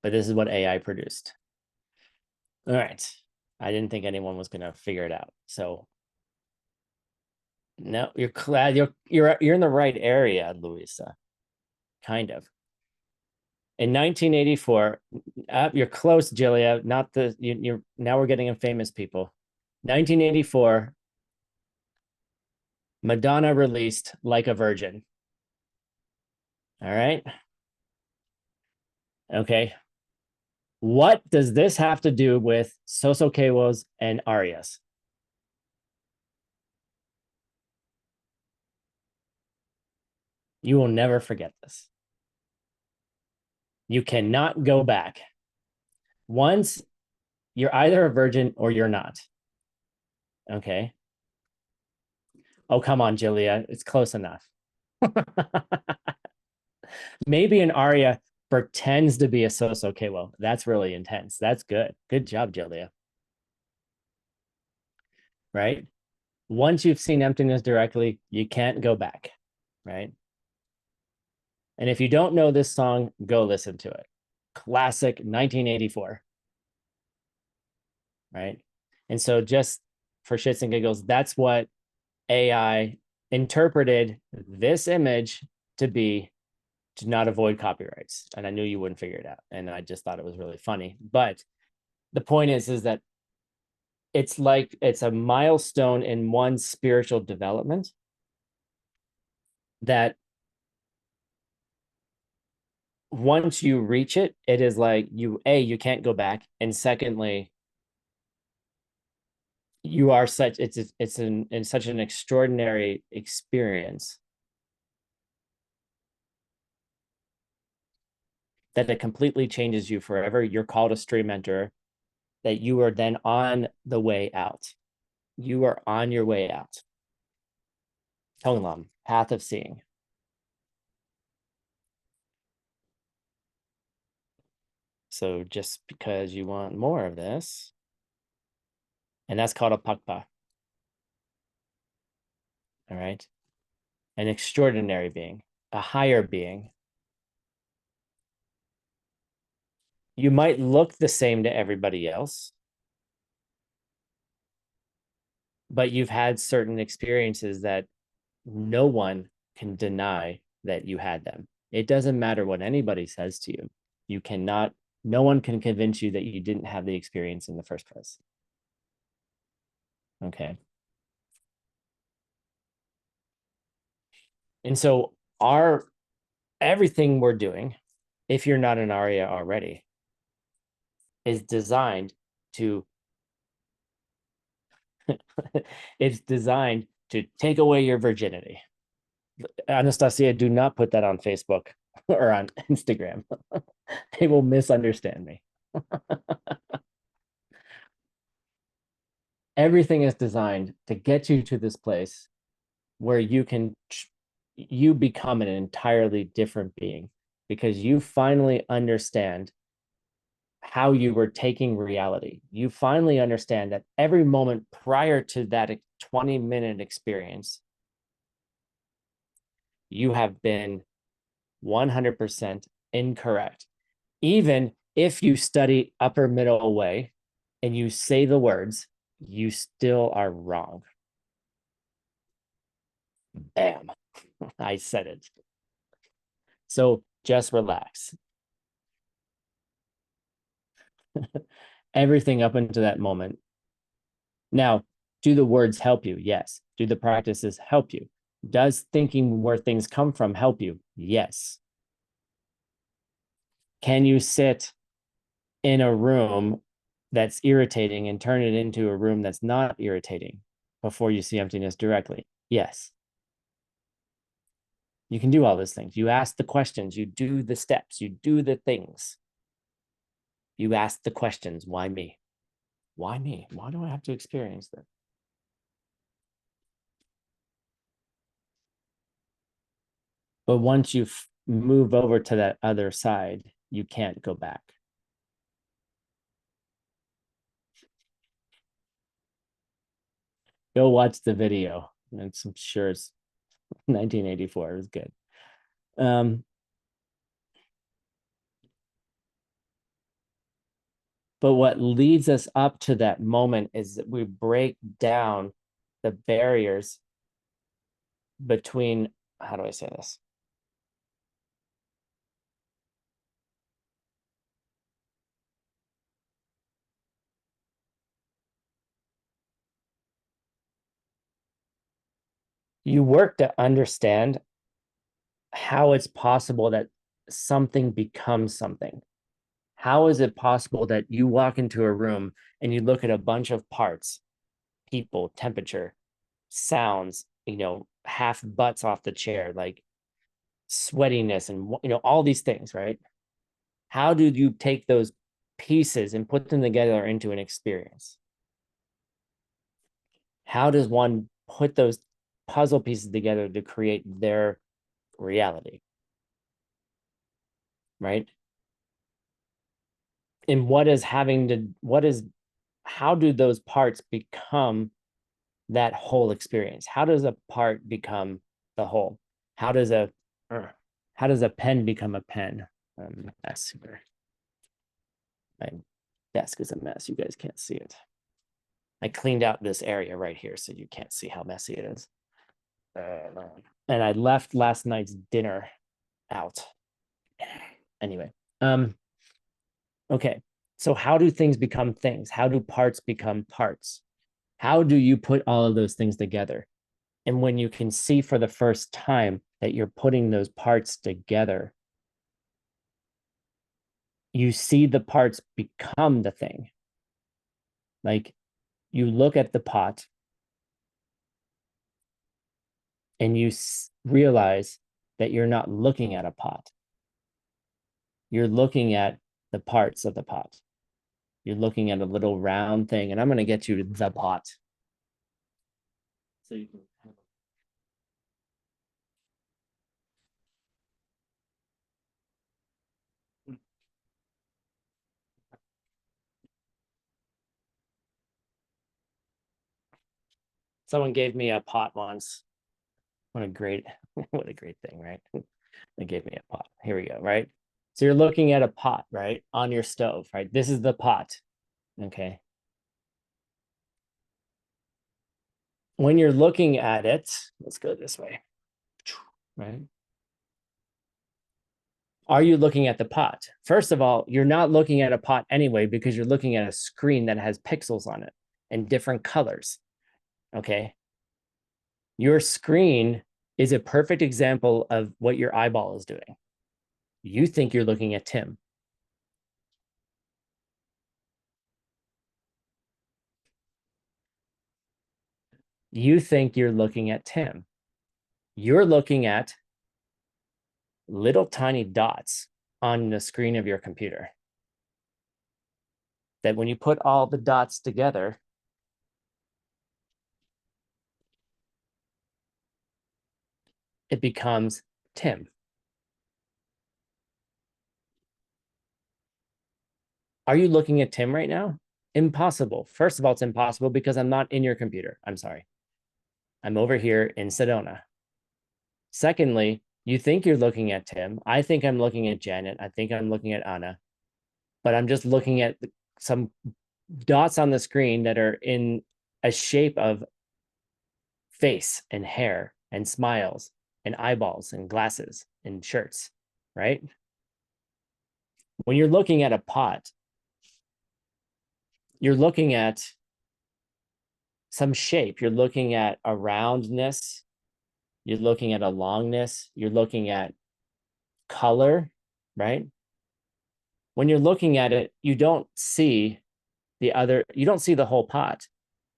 But this is what AI produced. All right. I didn't think anyone was going to figure it out. So no, you're glad you're in the right area, Luisa. Kind of. In 1984, you're close, Julia. Not the you're now we're getting in famous people. 1984, Madonna released "Like a Virgin." All right. Okay. What does this have to do with Sosokewos and Arias? You will never forget this. You cannot go back. Once you're either a virgin or you're not. Okay. Oh, come on, Julia. It's close enough. Maybe an Arya pretends to be a Sosokewo. That's really intense. That's good. Good job, Julia. Right? Once you've seen emptiness directly, you can't go back, right? And if you don't know this song, go listen to it. Classic 1984, right? And so just for shits and giggles, that's what AI interpreted this image to be, to not avoid copyrights. And I knew you wouldn't figure it out. And I just thought it was really funny. But the point is that it's like it's a milestone in one's spiritual development that once you reach it, it is like you can't go back. And secondly, you are such, it's in such an extraordinary experience that it completely changes you forever. You're called a stream mentor, that you are then on the way out. You are on your way out. Tonglam, path of seeing. So just because you want more of this, and that's called a pakpa. All right. An extraordinary being, a higher being. You might look the same to everybody else, but you've had certain experiences that no one can deny that you had them. It doesn't matter what anybody says to you. You cannot, no one can convince you that you didn't have the experience in the first place. Okay. And so everything we're doing, if you're not an Arya already, is designed to it's designed to take away your virginity. Anastasia, do not put that on Facebook or on Instagram. They will misunderstand me. Everything is designed to get you to this place where you become an entirely different being, because you finally understand how you were taking reality. You finally understand that every moment prior to that 20-minute experience, you have been 100% incorrect. Even if you study upper middle way and you say the words, you still are wrong. Bam, I said it. So just relax. Everything up until that moment. Now, do the words help you? Yes. Do the practices help you? Does thinking where things come from help you? Yes. Can you sit in a room that's irritating and turn it into a room that's not irritating before you see emptiness directly? Yes. You can do all those things. You ask the questions, you do the steps, you do the things. You ask the questions. Why me? Why me? Why do I have to experience this? But once you move over to that other side, you can't go back. Go watch the video. I'm sure it's 1984. It was good. But what leads us up to that moment is that we break down the barriers between, how do I say this? You work to understand how it's possible that something becomes something. How is it possible that you walk into a room and you look at a bunch of parts, people, temperature, sounds, half butts off the chair, like sweatiness and, all these things, right? How do you take those pieces and put them together into an experience? How does one put those puzzle pieces together to create their reality? Right? And how do those parts become that whole experience? How does a part become the whole? How does a pen become a pen? Mess here. My desk is a mess. You guys can't see it. I cleaned out this area right here, so you can't see how messy it is. And I left last night's dinner out. Anyway, okay. So how do things become things? How do parts become parts? How do you put all of those things together? And when you can see for the first time that you're putting those parts together, you see the parts become the thing. Like you look at the pot and you realize that you're not looking at a pot. You're looking at the parts of the pot. You're looking at a little round thing, and I'm going to get you to the pot. So you can have someone gave me a pot once. What a great thing, right? They gave me a pot. Here we go, right? So you're looking at a pot, right? On your stove, right? This is the pot. Okay. When you're looking at it, let's go this way, right? Are you looking at the pot? First of all, you're not looking at a pot anyway, because you're looking at a screen that has pixels on it and different colors. Okay. Your screen is a perfect example of what your eyeball is doing. You think you're looking at Tim. You think you're looking at Tim. You're looking at little tiny dots on the screen of your computer. That when you put all the dots together, it becomes Tim. Are you looking at Tim right now? Impossible. First of all, it's impossible because I'm not in your computer. I'm sorry. I'm over here in Sedona. Secondly, you think you're looking at Tim. I think I'm looking at Janet. I think I'm looking at Anna, but I'm just looking at some dots on the screen that are in a shape of face and hair and smiles and eyeballs and glasses and shirts, right? When you're looking at a pot, you're looking at some shape. You're looking at a roundness. You're looking at a longness. You're looking at color, right? When you're looking at it, you don't see you don't see the whole pot,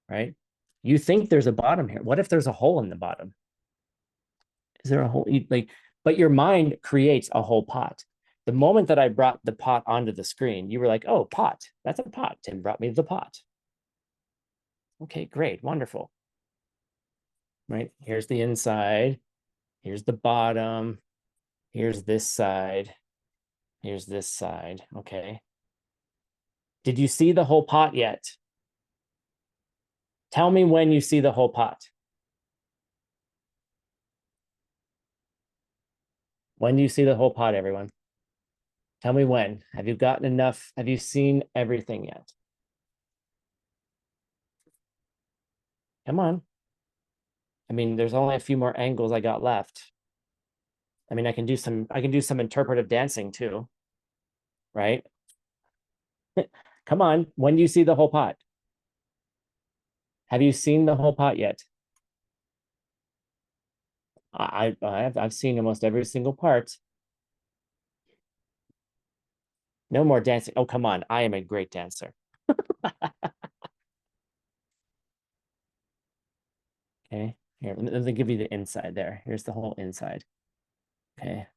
right? You think there's a bottom here. What if there's a hole in the bottom? Is there a hole? But your mind creates a whole pot. The moment that I brought the pot onto the screen, you were like, oh, pot. That's a pot. Tim brought me the pot. Okay, great. Wonderful. Right? Here's the inside. Here's the bottom. Here's this side. Here's this side. Okay. Did you see the whole pot yet? Tell me when you see the whole pot. When do you see the whole pot, everyone? Tell me when. Have you gotten enough? Have you seen everything yet? Come on. I mean, there's only a few more angles I got left. I mean, I can do some interpretive dancing too, right? Come on. When do you see the whole pot? Have you seen the whole pot yet? I've seen almost every single part. No more dancing. Oh, come on. I am a great dancer. Okay. Here, let me give you the inside there. Here's the whole inside. Okay.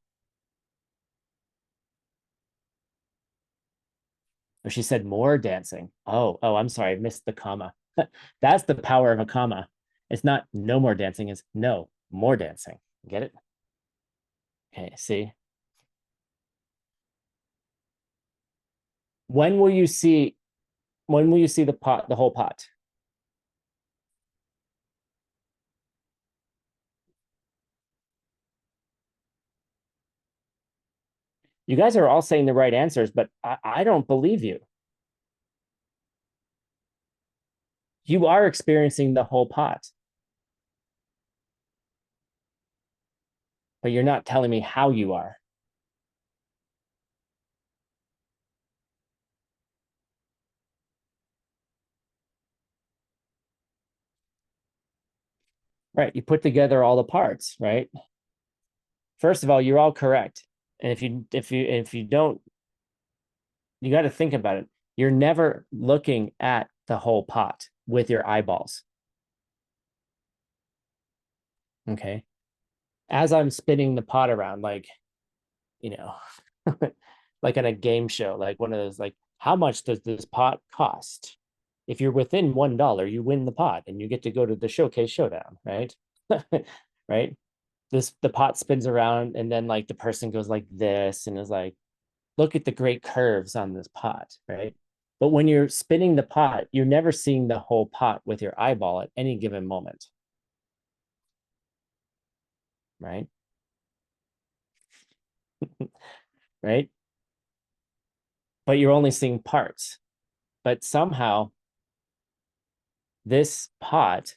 Oh, she said more dancing. Oh, I'm sorry. I missed the comma. That's the power of a comma. It's not no more dancing, it's no more dancing. Get it? Okay, see. When will you see the whole pot? You guys are all saying the right answers, but I don't believe you. You are experiencing the whole pot, but you're not telling me how you are. Right. You put together all the parts, right? First of all, you're all correct. And if you don't, you got to think about it. You're never looking at the whole pot with your eyeballs. Okay. As I'm spinning the pot around, like, you know, like in a game show, like one of those, like, how much does this pot cost? If you're within $1, you win the pot and you get to go to the showcase showdown, right? Right. The pot spins around and then like the person goes like this and is like, look at the great curves on this pot, right? But when you're spinning the pot, you're never seeing the whole pot with your eyeball at any given moment, right? Right? But you're only seeing parts. But somehow this pot,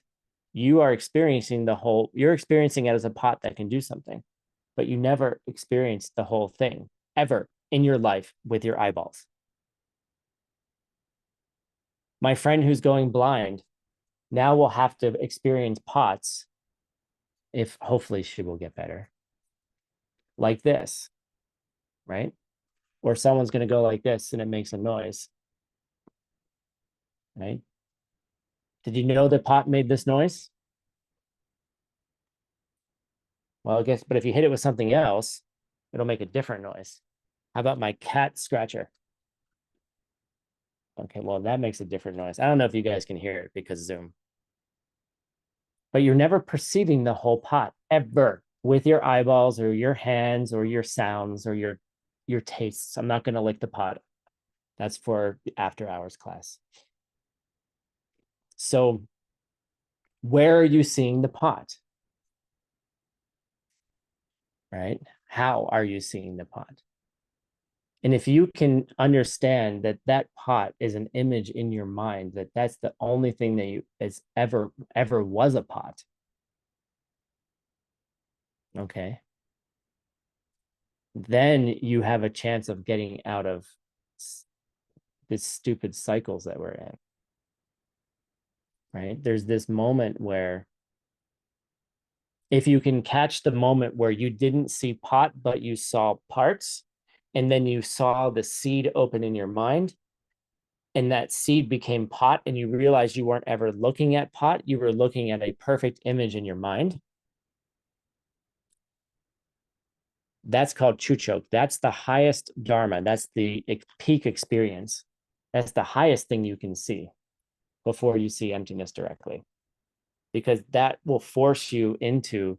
you are experiencing the whole, you're experiencing it as a pot that can do something, but you never experienced the whole thing ever in your life with your eyeballs. My friend who's going blind now will have to experience pots, if hopefully she will get better, like this, right? Or someone's going to go like this and it makes a noise, right? Did you know the pot made this noise? Well, I guess, but if you hit it with something else, it'll make a different noise. How about my cat scratcher? Okay, well, that makes a different noise. I don't know if you guys can hear it because Zoom. But you're never perceiving the whole pot ever with your eyeballs or your hands or your sounds or your tastes. I'm not going to lick the pot. That's for the after hours class. So where are you seeing the pot? Right? How are you seeing the pot? And if you can understand that that pot is an image in your mind, that that's the only thing that you is ever was a pot. Okay. Then you have a chance of getting out of these stupid cycles that we're in. Right? There's this moment where if you can catch the moment where you didn't see pot, but you saw parts, and then you saw the seed open in your mind, and that seed became pot, and you realized you weren't ever looking at pot, you were looking at a perfect image in your mind. That's called chuchok. That's the highest dharma. That's the peak experience. That's the highest thing you can see before you see emptiness directly, because that will force you into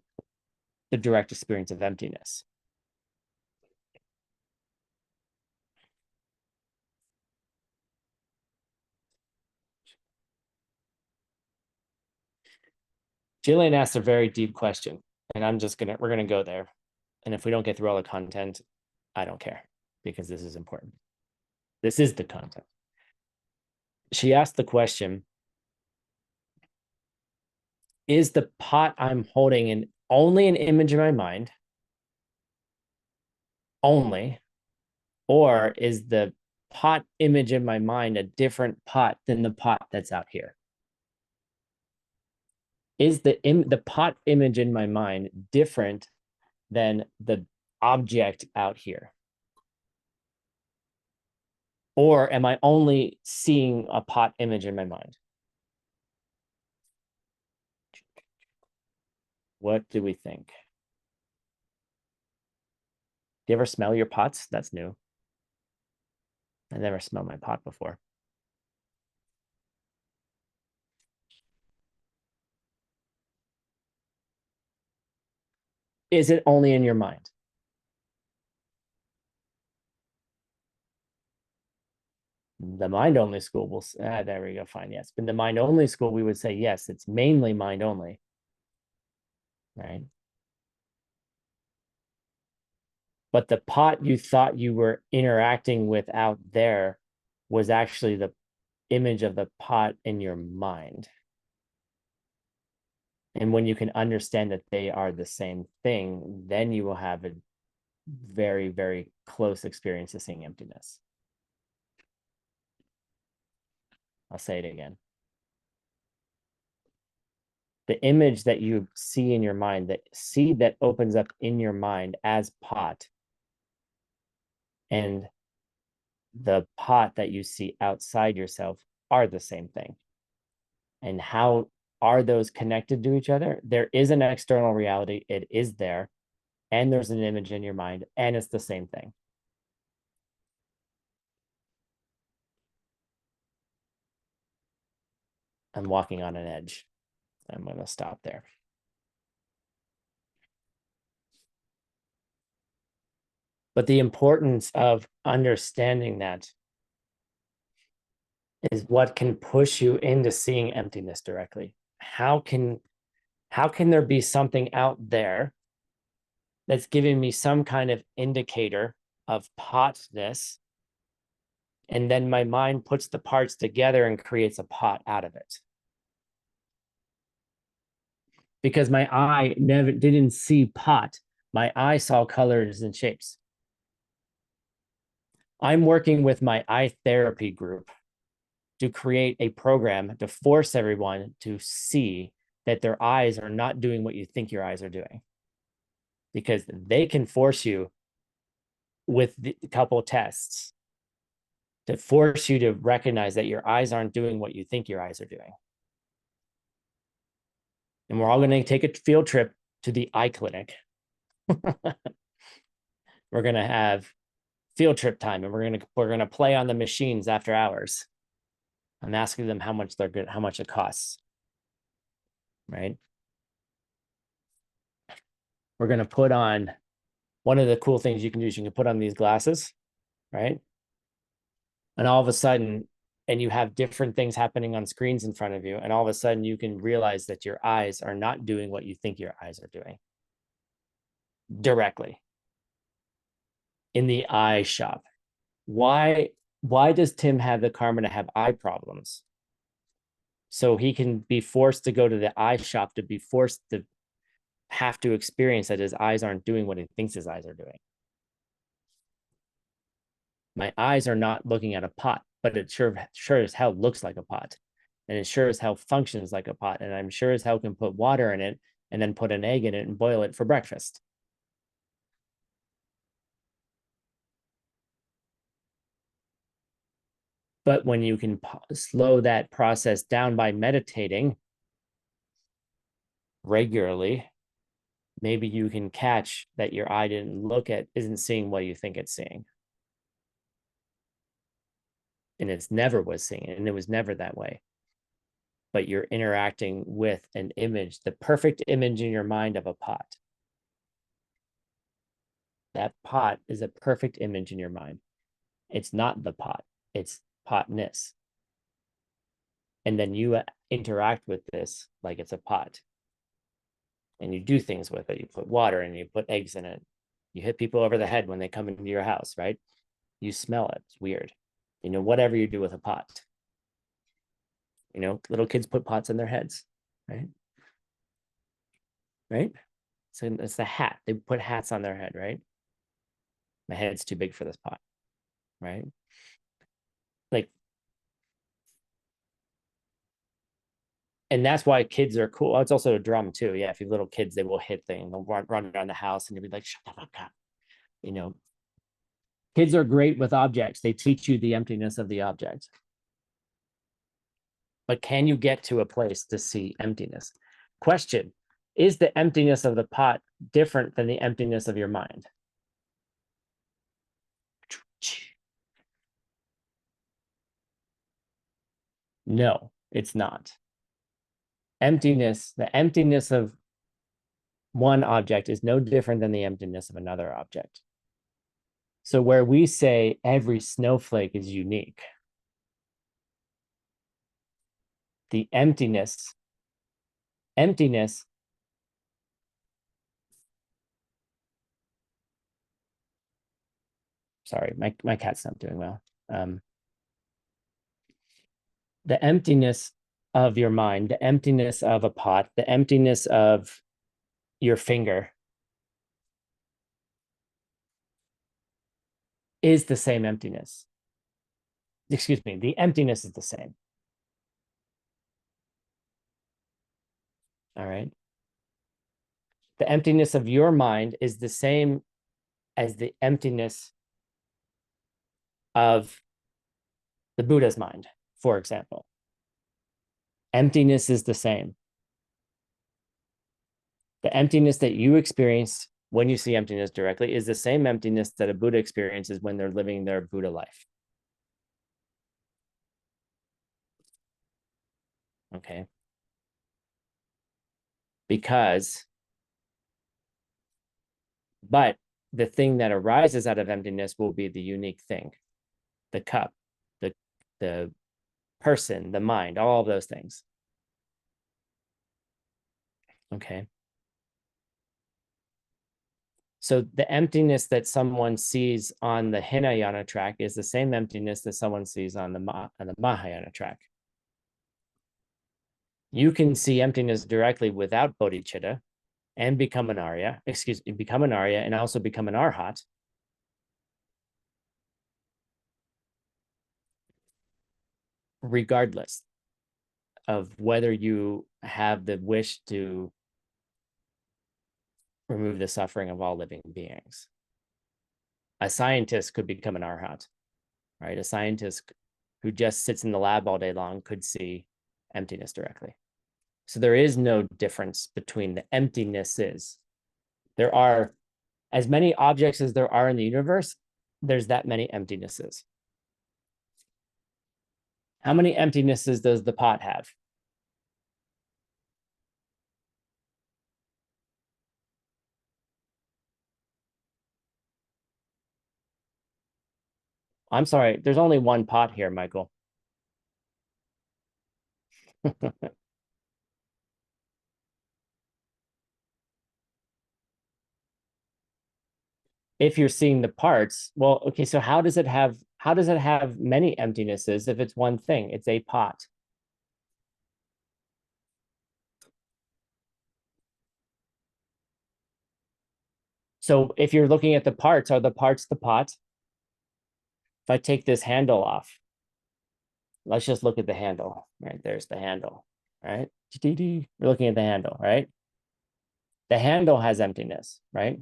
the direct experience of emptiness. Jillian asked a very deep question, and we're gonna go there. And if we don't get through all the content, I don't care, because this is important. This is the content. She asked the question, is the pot I'm holding in only an image in my mind, only, or is the pot image in my mind a different pot than the pot that's out here? Is the pot image in my mind different than the object out here? Or am I only seeing a pot image in my mind? What do we think? Do you ever smell your pots? That's new. I never smelled my pot before. Is it only in your mind? The mind only school will, there we go, fine, yes. But the mind only school, we would say, yes, it's mainly mind only, right? But the pot you thought you were interacting with out there was actually the image of the pot in your mind. And when you can understand that they are the same thing, then you will have a very, very close experience of seeing emptiness. I'll say it again. The image that you see in your mind, that seed that opens up in your mind as pot, and the pot that you see outside yourself are the same thing. And how are those connected to each other? There is an external reality, it is there, and there's an image in your mind, and it's the same thing. I'm walking on an edge. I'm going to stop there. But the importance of understanding that is what can push you into seeing emptiness directly. How can there be something out there that's giving me some kind of indicator of potness, and then my mind puts the parts together and creates a pot out of it? Because my eye didn't see pot. My eye saw colors and shapes. I'm working with my eye therapy group to create a program to force everyone to see that their eyes are not doing what you think your eyes are doing. Because they can force you with a couple of tests to force you to recognize that your eyes aren't doing what you think your eyes are doing. And we're all going to take a field trip to the eye clinic. We're going to have field trip time, and we're going to play on the machines after hours. I'm asking them how much they're good, how much it costs, right? We're going to put on, one of the cool things you can do is you can put on these glasses, right? And all of a sudden, and you have different things happening on screens in front of you, and all of a sudden you can realize that your eyes are not doing what you think your eyes are doing directly in the eye shop. Why does Tim have the karma to have eye problems? So he can be forced to go to the eye shop, to be forced to have to experience that his eyes aren't doing what he thinks his eyes are doing. My eyes are not looking at a pot, but it sure as hell looks like a pot. And it sure as hell functions like a pot. And I'm sure as hell can put water in it and then put an egg in it and boil it for breakfast. But when you can slow that process down by meditating regularly, maybe you can catch that your eye isn't seeing what you think it's seeing. And it's never was seeing it, and it was never that way. But you're interacting with an image, the perfect image in your mind of a pot. That pot is a perfect image in your mind. It's not the pot, it's potness. And then you interact with this like it's a pot. And you do things with it. You put water and you put eggs in it. You hit people over the head when they come into your house, right? You smell it. It's weird. You know, whatever you do with a pot. You know, little kids put pots in their heads, right? Right? So it's the hat. They put hats on their head, right? My head's too big for this pot, right? Like, and that's why kids are cool. It's also a drum too. Yeah, if you have little kids, they will hit things. They'll run around the house, and you'll be like, shut the fuck up. You know, kids are great with objects. They teach you the emptiness of the object. But can you get to a place to see emptiness? Question: is the emptiness of the pot different than the emptiness of your mind? No, it's not. The emptiness of one object is no different than the emptiness of another object. So where we say every snowflake is unique, the emptiness Sorry, my cat's not doing well. The emptiness of your mind, the emptiness of a pot, the emptiness of your finger is the same emptiness. Excuse me, the emptiness is the same. All right. The emptiness of your mind is the same as the emptiness of the Buddha's mind, for example. Emptiness is the same. The emptiness that you experience when you see emptiness directly is the same emptiness that a Buddha experiences when they're living their Buddha life. Okay. But the thing that arises out of emptiness will be the unique thing, the cup, the person, the mind, all of those things. Okay. So the emptiness that someone sees on the Hinayana track is the same emptiness that someone sees on the Mahayana track. You can see emptiness directly without bodhicitta and become an Arya, and also become an Arhat. Regardless of whether you have the wish to remove the suffering of all living beings. A scientist could become an Arhat, right? A scientist who just sits in the lab all day long could see emptiness directly. So there is no difference between the emptinesses. There are as many objects as there are in the universe, there's that many emptinesses. How many emptinesses does the pot have? I'm sorry, there's only one pot here, Michael. If you're seeing the parts, well, okay, so how does it have many emptinesses if it's one thing? It's a pot. So if you're looking at the parts, are the parts the pot? If I take this handle off, let's just look at the handle, right? There's the handle, right? We're looking at the handle, right? The handle has emptiness, right?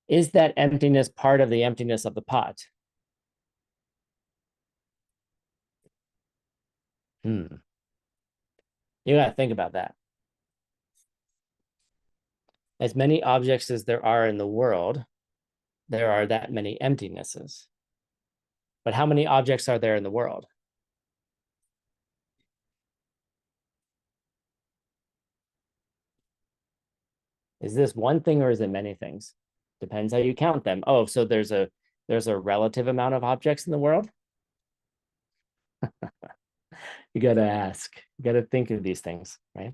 Is that emptiness part of the emptiness of the pot? You got to think about that. As many objects as there are in the world, there are that many emptinesses. But how many objects are there in the world? Is this one thing or is it many things? Depends how you count them. Oh, so there's a relative amount of objects in the world? You got to ask. You got to think of these things, right?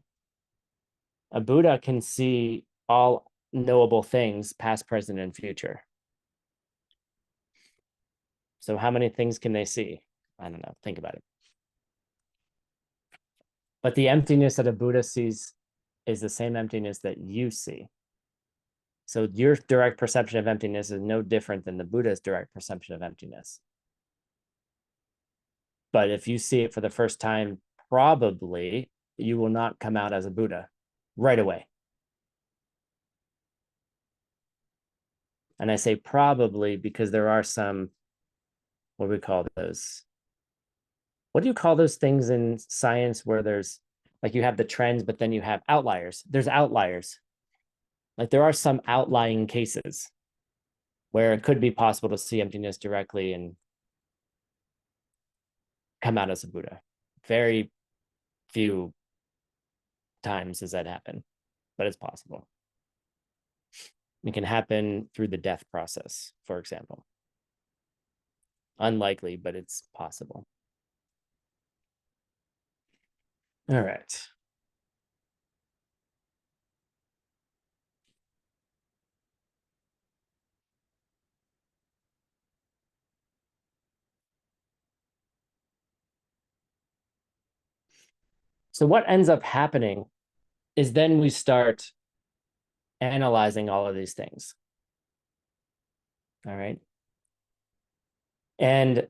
A Buddha can see all knowable things, past, present, and future. So how many things can they see? I don't know. Think about it. But the emptiness that a Buddha sees is the same emptiness that you see. So your direct perception of emptiness is no different than the Buddha's direct perception of emptiness. But if you see it for the first time, probably you will not come out as a Buddha right away. And I say probably because there are some, what do we call those? What do you call those things in science where there's like you have the trends, but then you have outliers? There's outliers. Like there are some outlying cases where it could be possible to see emptiness directly and come out as a Buddha. Very few times does that happen, but it's possible. It can happen through the death process, for example. Unlikely, but it's possible. All right. So what ends up happening is then we start analyzing all of these things. All right. And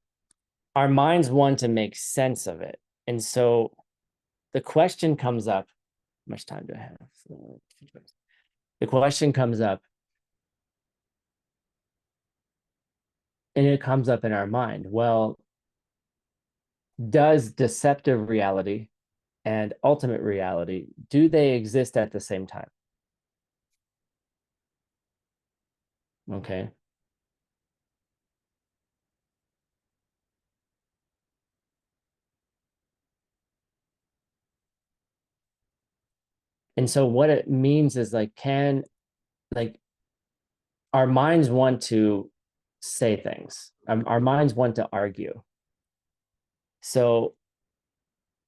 our minds want to make sense of it. And so the question comes up, how much time do I have? The question comes up, and it comes up in our mind. Well, does deceptive reality and ultimate reality, do they exist at the same time? Okay. And so what it means is like, like our minds want to say things. Our minds want to argue. So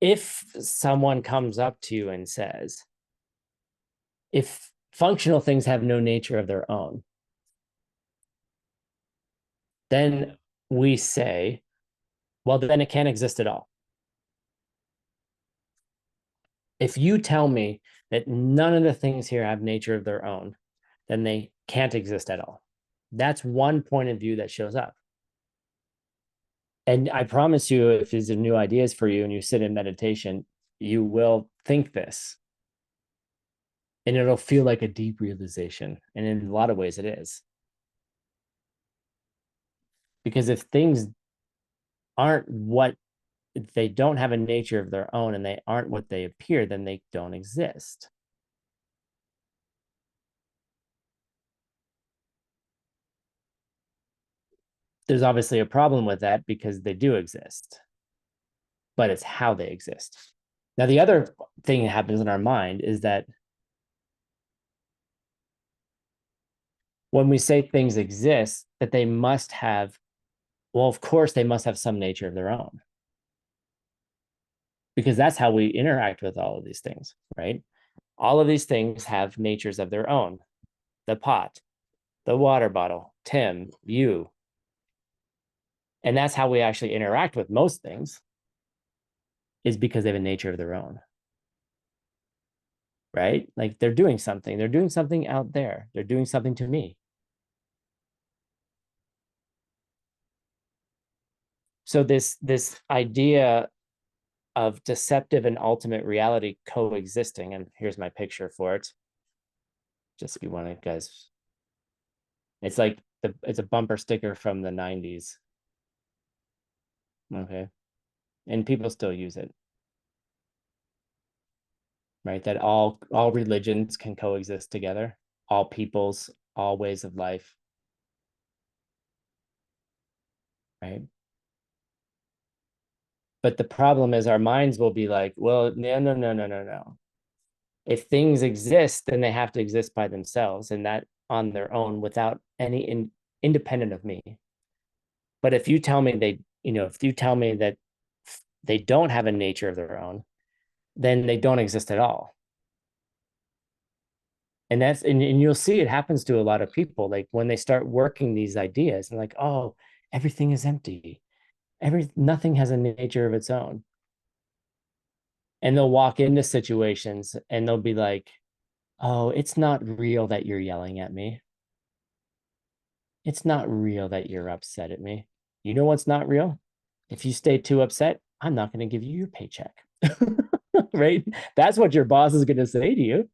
if someone comes up to you and says, if functional things have no nature of their own, then we say, well, then it can't exist at all. If you tell me that none of the things here have nature of their own, then they can't exist at all. That's one point of view that shows up. And I promise you, if these are new ideas for you and you sit in meditation, you will think this. And it'll feel like a deep realization. And in a lot of ways, it is. Because if things aren't what they don't have a nature of their own and they aren't what they appear, then they don't exist. There's obviously a problem with that because they do exist, but it's how they exist. Now, the other thing that happens in our mind is that when we say things exist, that they must have, well, of course, they must have some nature of their own, because that's how we interact with all of these things, right? All of these things have natures of their own. The pot, the water bottle, Tim, you. And that's how we actually interact with most things, is because they have a nature of their own, right? Like they're doing something out there. They're doing something to me. So this idea of deceptive and ultimate reality coexisting, and here's my picture for it. Just if you want to, guys, it's like it's a bumper sticker from the 90s. Okay. And people still use it, right? That all religions can coexist together, all peoples, all ways of life, right? But the problem is our minds will be like, well, no. If things exist, then they have to exist by themselves and that on their own without any independent of me. But if you tell me if you tell me that they don't have a nature of their own, then they don't exist at all. And you'll see it happens to a lot of people. Like when they start working these ideas and like, oh, everything is empty. Nothing has a nature of its own. And they'll walk into situations and they'll be like, oh, it's not real that you're yelling at me. It's not real that you're upset at me. You know what's not real? If you stay too upset, I'm not going to give you your paycheck. Right? That's what your boss is going to say to you.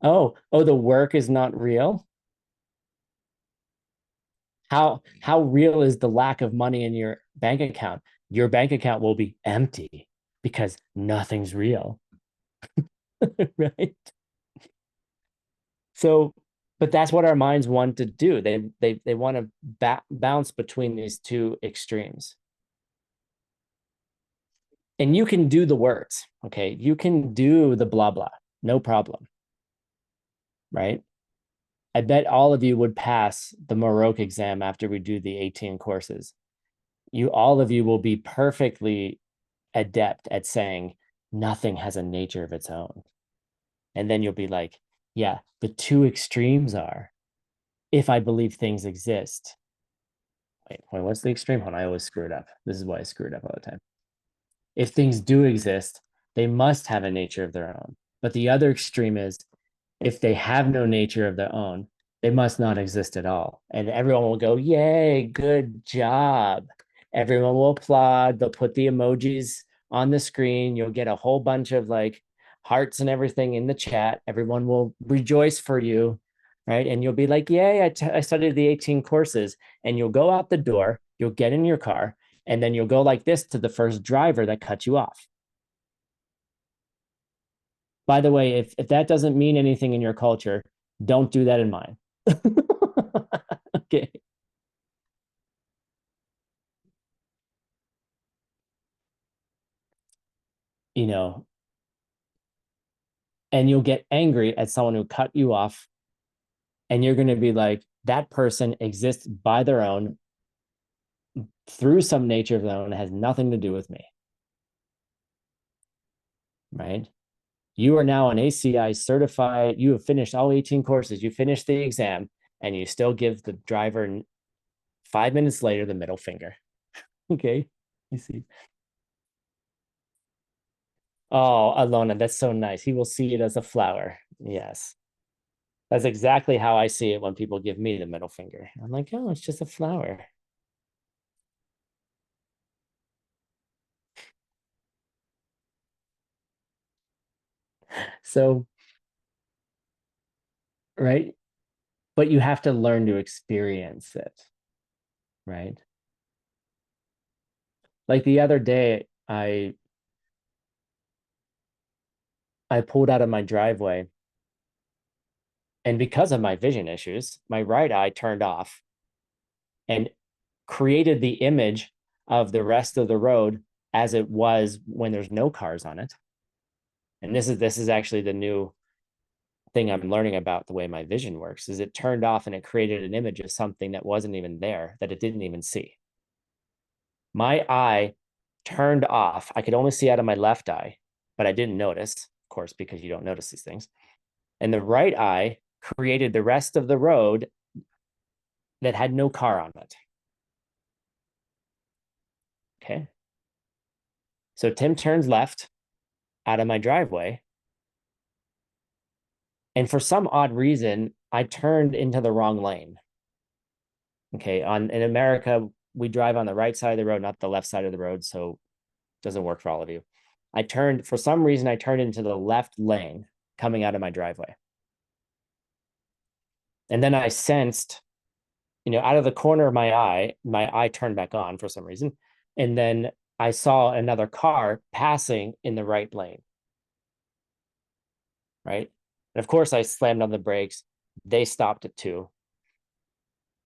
Oh, the work is not real. How real is the lack of money in your bank account? Your bank account will be empty because nothing's real. Right? So, but that's what our minds want to do. They want to bounce between these two extremes. And you can do the words, okay? You can do the blah blah, no problem, right? I bet all of you would pass the Morocco exam after we do the 18 courses. All of you will be perfectly adept at saying nothing has a nature of its own. And then you'll be like, yeah, the two extremes are if I believe things exist. Wait, what's the extreme one? I always screw it up. This is why I screw it up all the time. If things do exist, they must have a nature of their own. But the other extreme is if they have no nature of their own, they must not exist at all. And everyone will go, yay, good job. Everyone will applaud. They'll put the emojis on the screen. You'll get a whole bunch of like hearts and everything in the chat. Everyone will rejoice for you, right? And you'll be like, yay, I studied the 18 courses. And you'll go out the door, you'll get in your car, and then you'll go like this to the first driver that cut you off. By the way, if that doesn't mean anything in your culture, don't do that in mine. Okay. You know, and you'll get angry at someone who cut you off, and you're going to be like, that person exists by their own through some nature of their own. It has nothing to do with me. Right? You are now an ACI certified. You have finished all 18 courses. You finished the exam, and you still give the driver 5 minutes later the middle finger. Okay. You see. Oh, Alona, that's so nice. He will see it as a flower. Yes. That's exactly how I see it when people give me the middle finger. I'm like, oh, it's just a flower. So, right. But you have to learn to experience it, right? Like the other day, I pulled out of my driveway, and because of my vision issues, my right eye turned off and created the image of the rest of the road as it was when there's no cars on it. And this is actually the new thing I'm learning about the way my vision works. Is it turned off and it created an image of something that wasn't even there, that it didn't even see. My eye turned off. I could only see out of my left eye, but I didn't notice, of course, because you don't notice these things. And the right eye created the rest of the road that had no car on it. Okay. So Tim turns left out of my driveway. And for some odd reason, I turned into the wrong lane. Okay. In America, we drive on the right side of the road, not the left side of the road. So it doesn't work for all of you. For some reason, I turned into the left lane coming out of my driveway. And then I sensed, out of the corner of my eye turned back on for some reason. And then I saw another car passing in the right lane. Right. And of course, I slammed on the brakes. They stopped it too.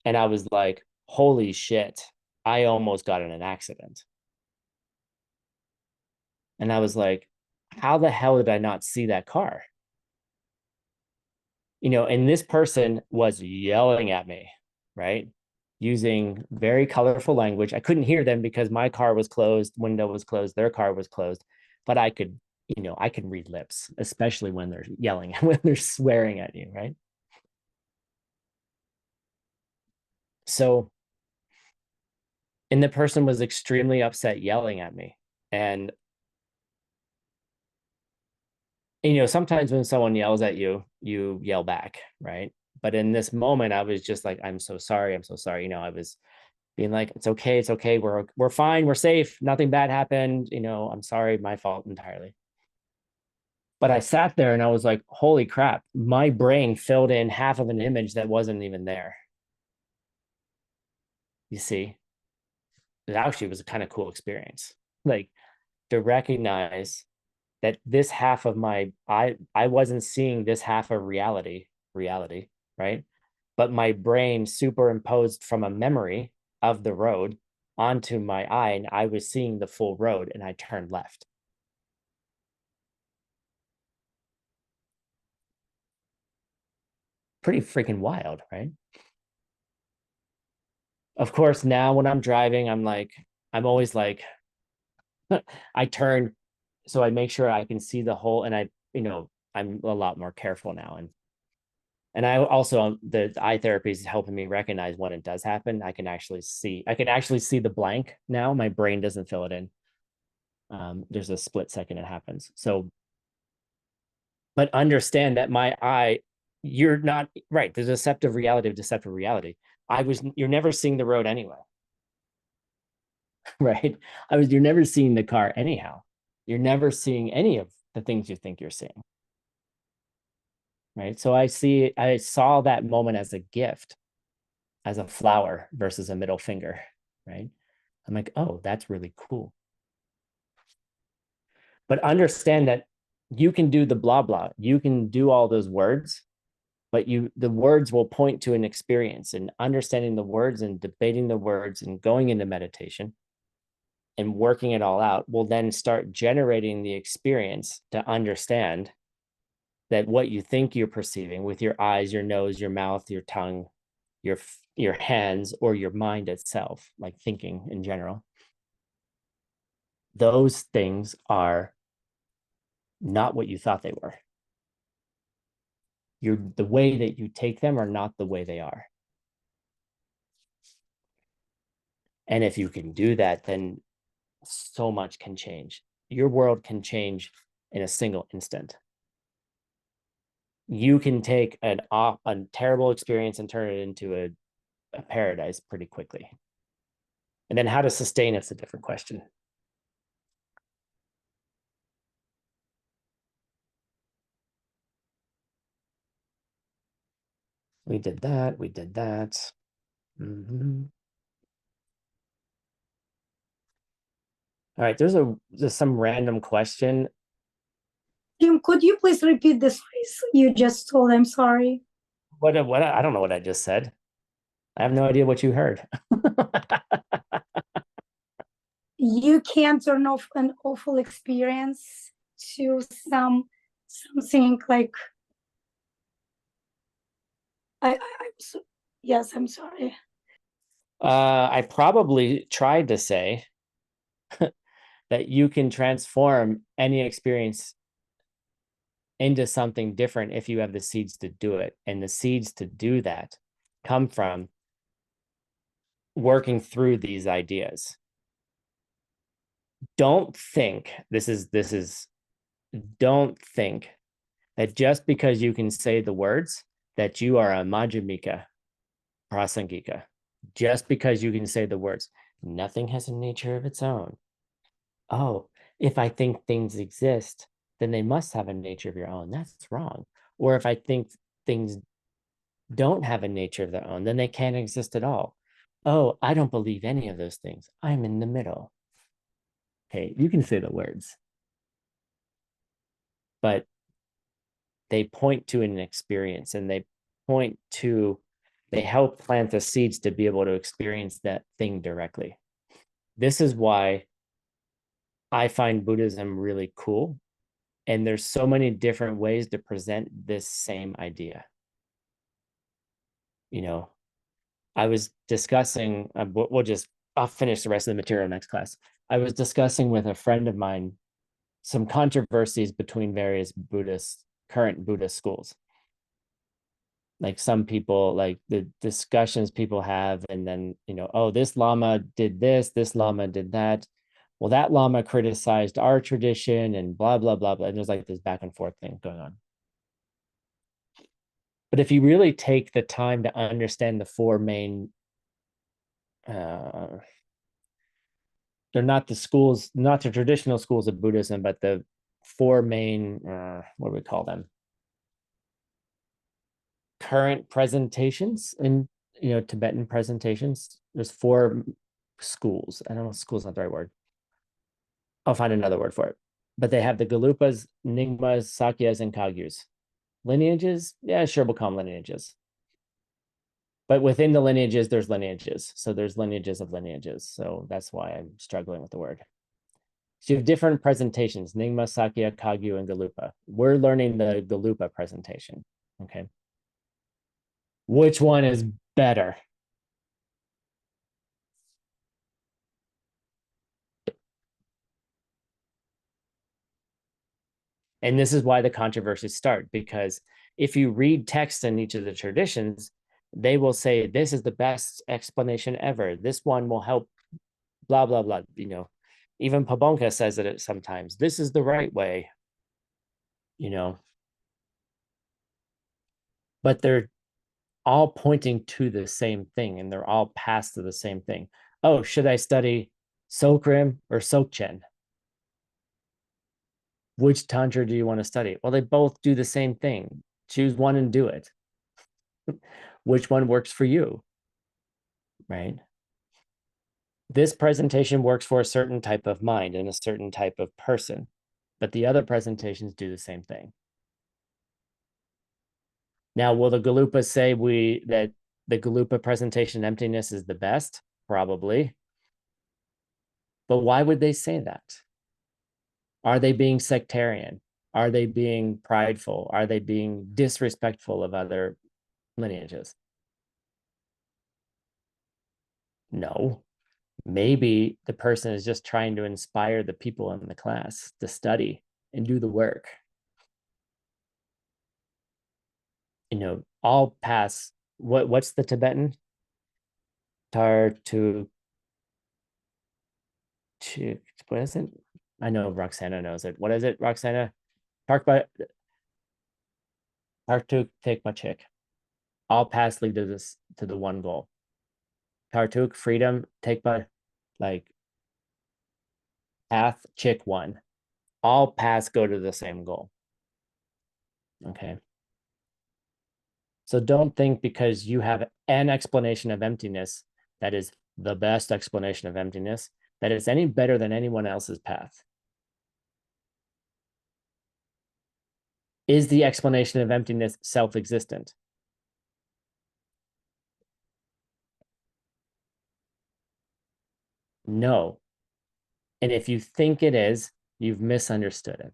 And I was like, holy shit, I almost got in an accident. And I was like, how the hell did I not see that car? And this person was yelling at me, right? Using very colorful language. I couldn't hear them because my car was closed, window was closed, their car was closed, but I could read lips, especially when they're yelling, when they're swearing at you, right? So, and the person was extremely upset, yelling at me. And, sometimes when someone yells at you, you yell back, right? But in this moment, I was just like, I'm so sorry. I'm so sorry. I was being like, it's okay. It's okay. We're fine. We're safe. Nothing bad happened. I'm sorry. My fault entirely. But I sat there and I was like, holy crap. My brain filled in half of an image that wasn't even there. You see, it actually was a kind of cool experience. Like to recognize that this half of I wasn't seeing this half of reality, right? But my brain superimposed from a memory of the road onto my eye, and I was seeing the full road, and I turned left. Pretty freaking wild, right? Of course, now when I'm driving, I'm always like, I turn so I make sure I can see the whole, and I'm a lot more careful now. And I also, the eye therapy is helping me recognize when it does happen. I can actually see the blank now. My brain doesn't fill it in. There's a split second it happens. So, but understand that my eye, you're not right. The deceptive reality of deceptive reality. You're never seeing the road anyway. Right? You're never seeing the car anyhow. You're never seeing any of the things you think you're seeing. Right? So I saw that moment as a gift, as a flower versus a middle finger, right? I'm like, oh, that's really cool. But understand that you can do the blah blah, you can do all those words, but the words will point to an experience, and understanding the words and debating the words and going into meditation and working it all out will then start generating the experience to understand that what you think you're perceiving with your eyes, your nose, your mouth, your tongue, your hands, or your mind itself, like thinking in general, those things are not what you thought they were. The way that you take them are not the way they are. And if you can do that, then so much can change. Your world can change in a single instant. You can take a terrible experience and turn it into a paradise pretty quickly. And then how to sustain it's a different question. We did that. We did that. Mm-hmm. All right. There's some random question. Tim, could you please repeat this phrase you just told? I'm sorry. What? I don't know what I just said. I have no idea what you heard. You can turn off an awful experience to something like yes, I'm sorry. I probably tried to say that you can transform any experience into something different if you have the seeds to do it. And the seeds to do that come from working through these ideas. Don't think don't think that just because you can say the words that you are a Madhyamika Prasangika. Just because you can say the words, nothing has a nature of its own. Oh, if I think things exist, then they must have a nature of your own. That's wrong. Or if I think things don't have a nature of their own, then they can't exist at all. Oh, I don't believe any of those things. I'm in the middle. Okay, you can say the words, but they point to an experience, and they help plant the seeds to be able to experience that thing directly. This is why I find Buddhism really cool. And there's so many different ways to present this same idea. You know, I was discussing, I'll finish the rest of the material next class. I was discussing with a friend of mine some controversies between various current Buddhist schools. Like some people, like the discussions people have, and then, oh, this Lama did this Lama did that. Well, that Lama criticized our tradition and blah, blah, blah, blah. And there's like this back and forth thing going on. But if you really take the time to understand the four main, they're not the traditional schools of Buddhism, but the four main, what do we call them? Current presentations in, Tibetan presentations. There's four schools. I don't know, school's not the right word. I'll find another word for it. But they have the Galupas, Nyingmas, Sakyas, and Kagyus. Lineages, yeah, sure, we'll call them lineages. But within the lineages, there's lineages. So there's lineages of lineages. So that's why I'm struggling with the word. So you have different presentations, Nyingma, Sakya, Kagyu, and Galupa. We're learning the Galupa presentation, okay? Which one is better? And this is why the controversies start, because if you read text in each of the traditions, they will say, this is the best explanation ever. This one will help, blah, blah, blah, Even Pabonka says it sometimes. This is the right way, you know. But they're all pointing to the same thing, and they're all paths to the same thing. Oh, should I study Sokrim or Sokchen? Which tantra do you want to study? Well, they both do the same thing. Choose one and do it. Which one works for you, right? This presentation works for a certain type of mind and a certain type of person, but the other presentations do the same thing. Now, will the Galupas say that the Galupa presentation emptiness is the best? Probably. But why would they say that? Are they being sectarian? Are they being prideful? Are they being disrespectful of other lineages? No. Maybe the person is just trying to inspire the people in the class to study and do the work. You know, all paths. What's the Tibetan? Tartu. What is it? I know Roxana knows it. What is it, Roxana? Tartuk Tikmachik. All paths lead to this, to the one goal. Tartuk, freedom, Tikpa, like path, chick one. All paths go to the same goal. Okay. So don't think because you have an explanation of emptiness that is the best explanation of emptiness, that it's any better than anyone else's path. Is the explanation of emptiness self-existent? No. And if you think it is, you've misunderstood it.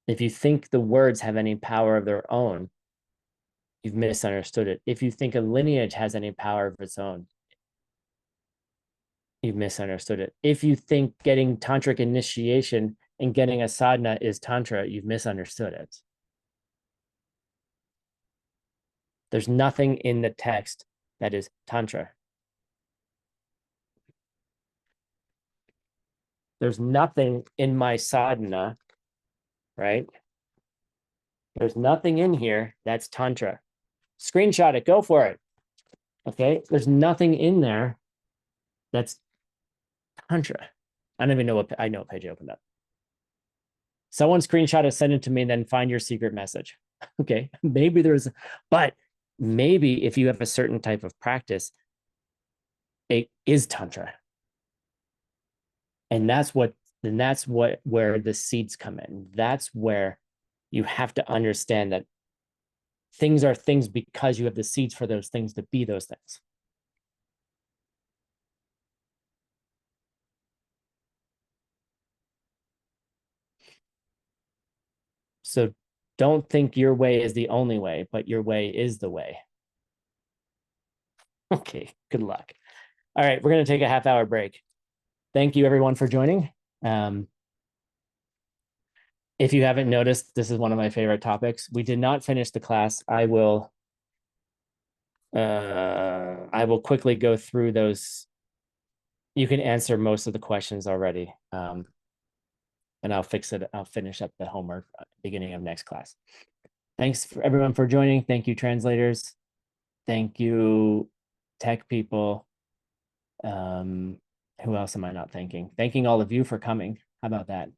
If you think the words have any power of their own, you've misunderstood it. If you think a lineage has any power of its own, you've misunderstood it. If you think getting tantric initiation and getting a sadhana is tantra, you've misunderstood it. There's nothing in the text that is tantra. There's nothing in my sadhana, right? There's nothing in here that's tantra. Screenshot it, go for it. Okay, there's nothing in there that's tantra. I don't even know what, I know what page I opened up. Someone screenshot it, send it to me, and then find your secret message. Okay, maybe there's, but maybe if you have a certain type of practice, it is tantra. And that's what where the seeds come in. That's where you have to understand that things are things because you have the seeds for those things to be those things. So don't think your way is the only way, but your way is the way. Okay, good luck. All right, we're going to take a half-hour break. Thank you, everyone, for joining. If you haven't noticed, this is one of my favorite topics. We did not finish the class. I will quickly go through those. You can answer most of the questions already. And I'll fix it. I'll finish up the homework at the beginning of next class. Thanks for everyone for joining. Thank you, translators. Thank you, tech people. Who else am I not thanking? Thanking all of you for coming. How about that?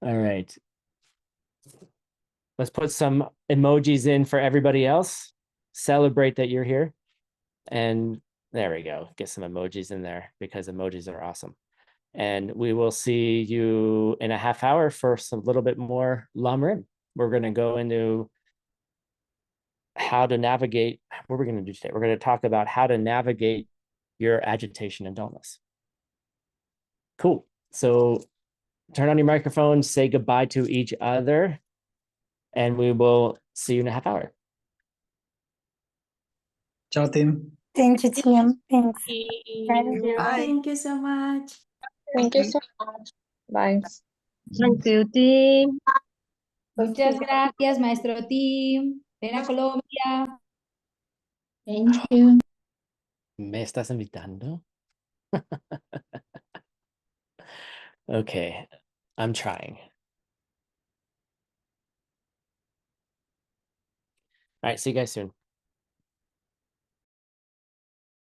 All right. Let's put some emojis in for everybody else. Celebrate that you're here. And there we go. Get some emojis in there because emojis are awesome. And we will see you in a half hour for some little bit more Lamrim. We're going to go into how to navigate. What we're going to do today? We're going to talk about how to navigate your agitation and dullness. Cool. So turn on your microphone, say goodbye to each other, and we will see you in a half hour. Ciao, Tim. Thank you, Tim. Thanks. Bye. Thank you so much. Thank you so much. Bye. Thank you, Tim. Muchas gracias, maestro Tim. Ven a Colombia. Thank you. ¿Me estás invitando? Okay, I'm trying. All right, see you guys soon.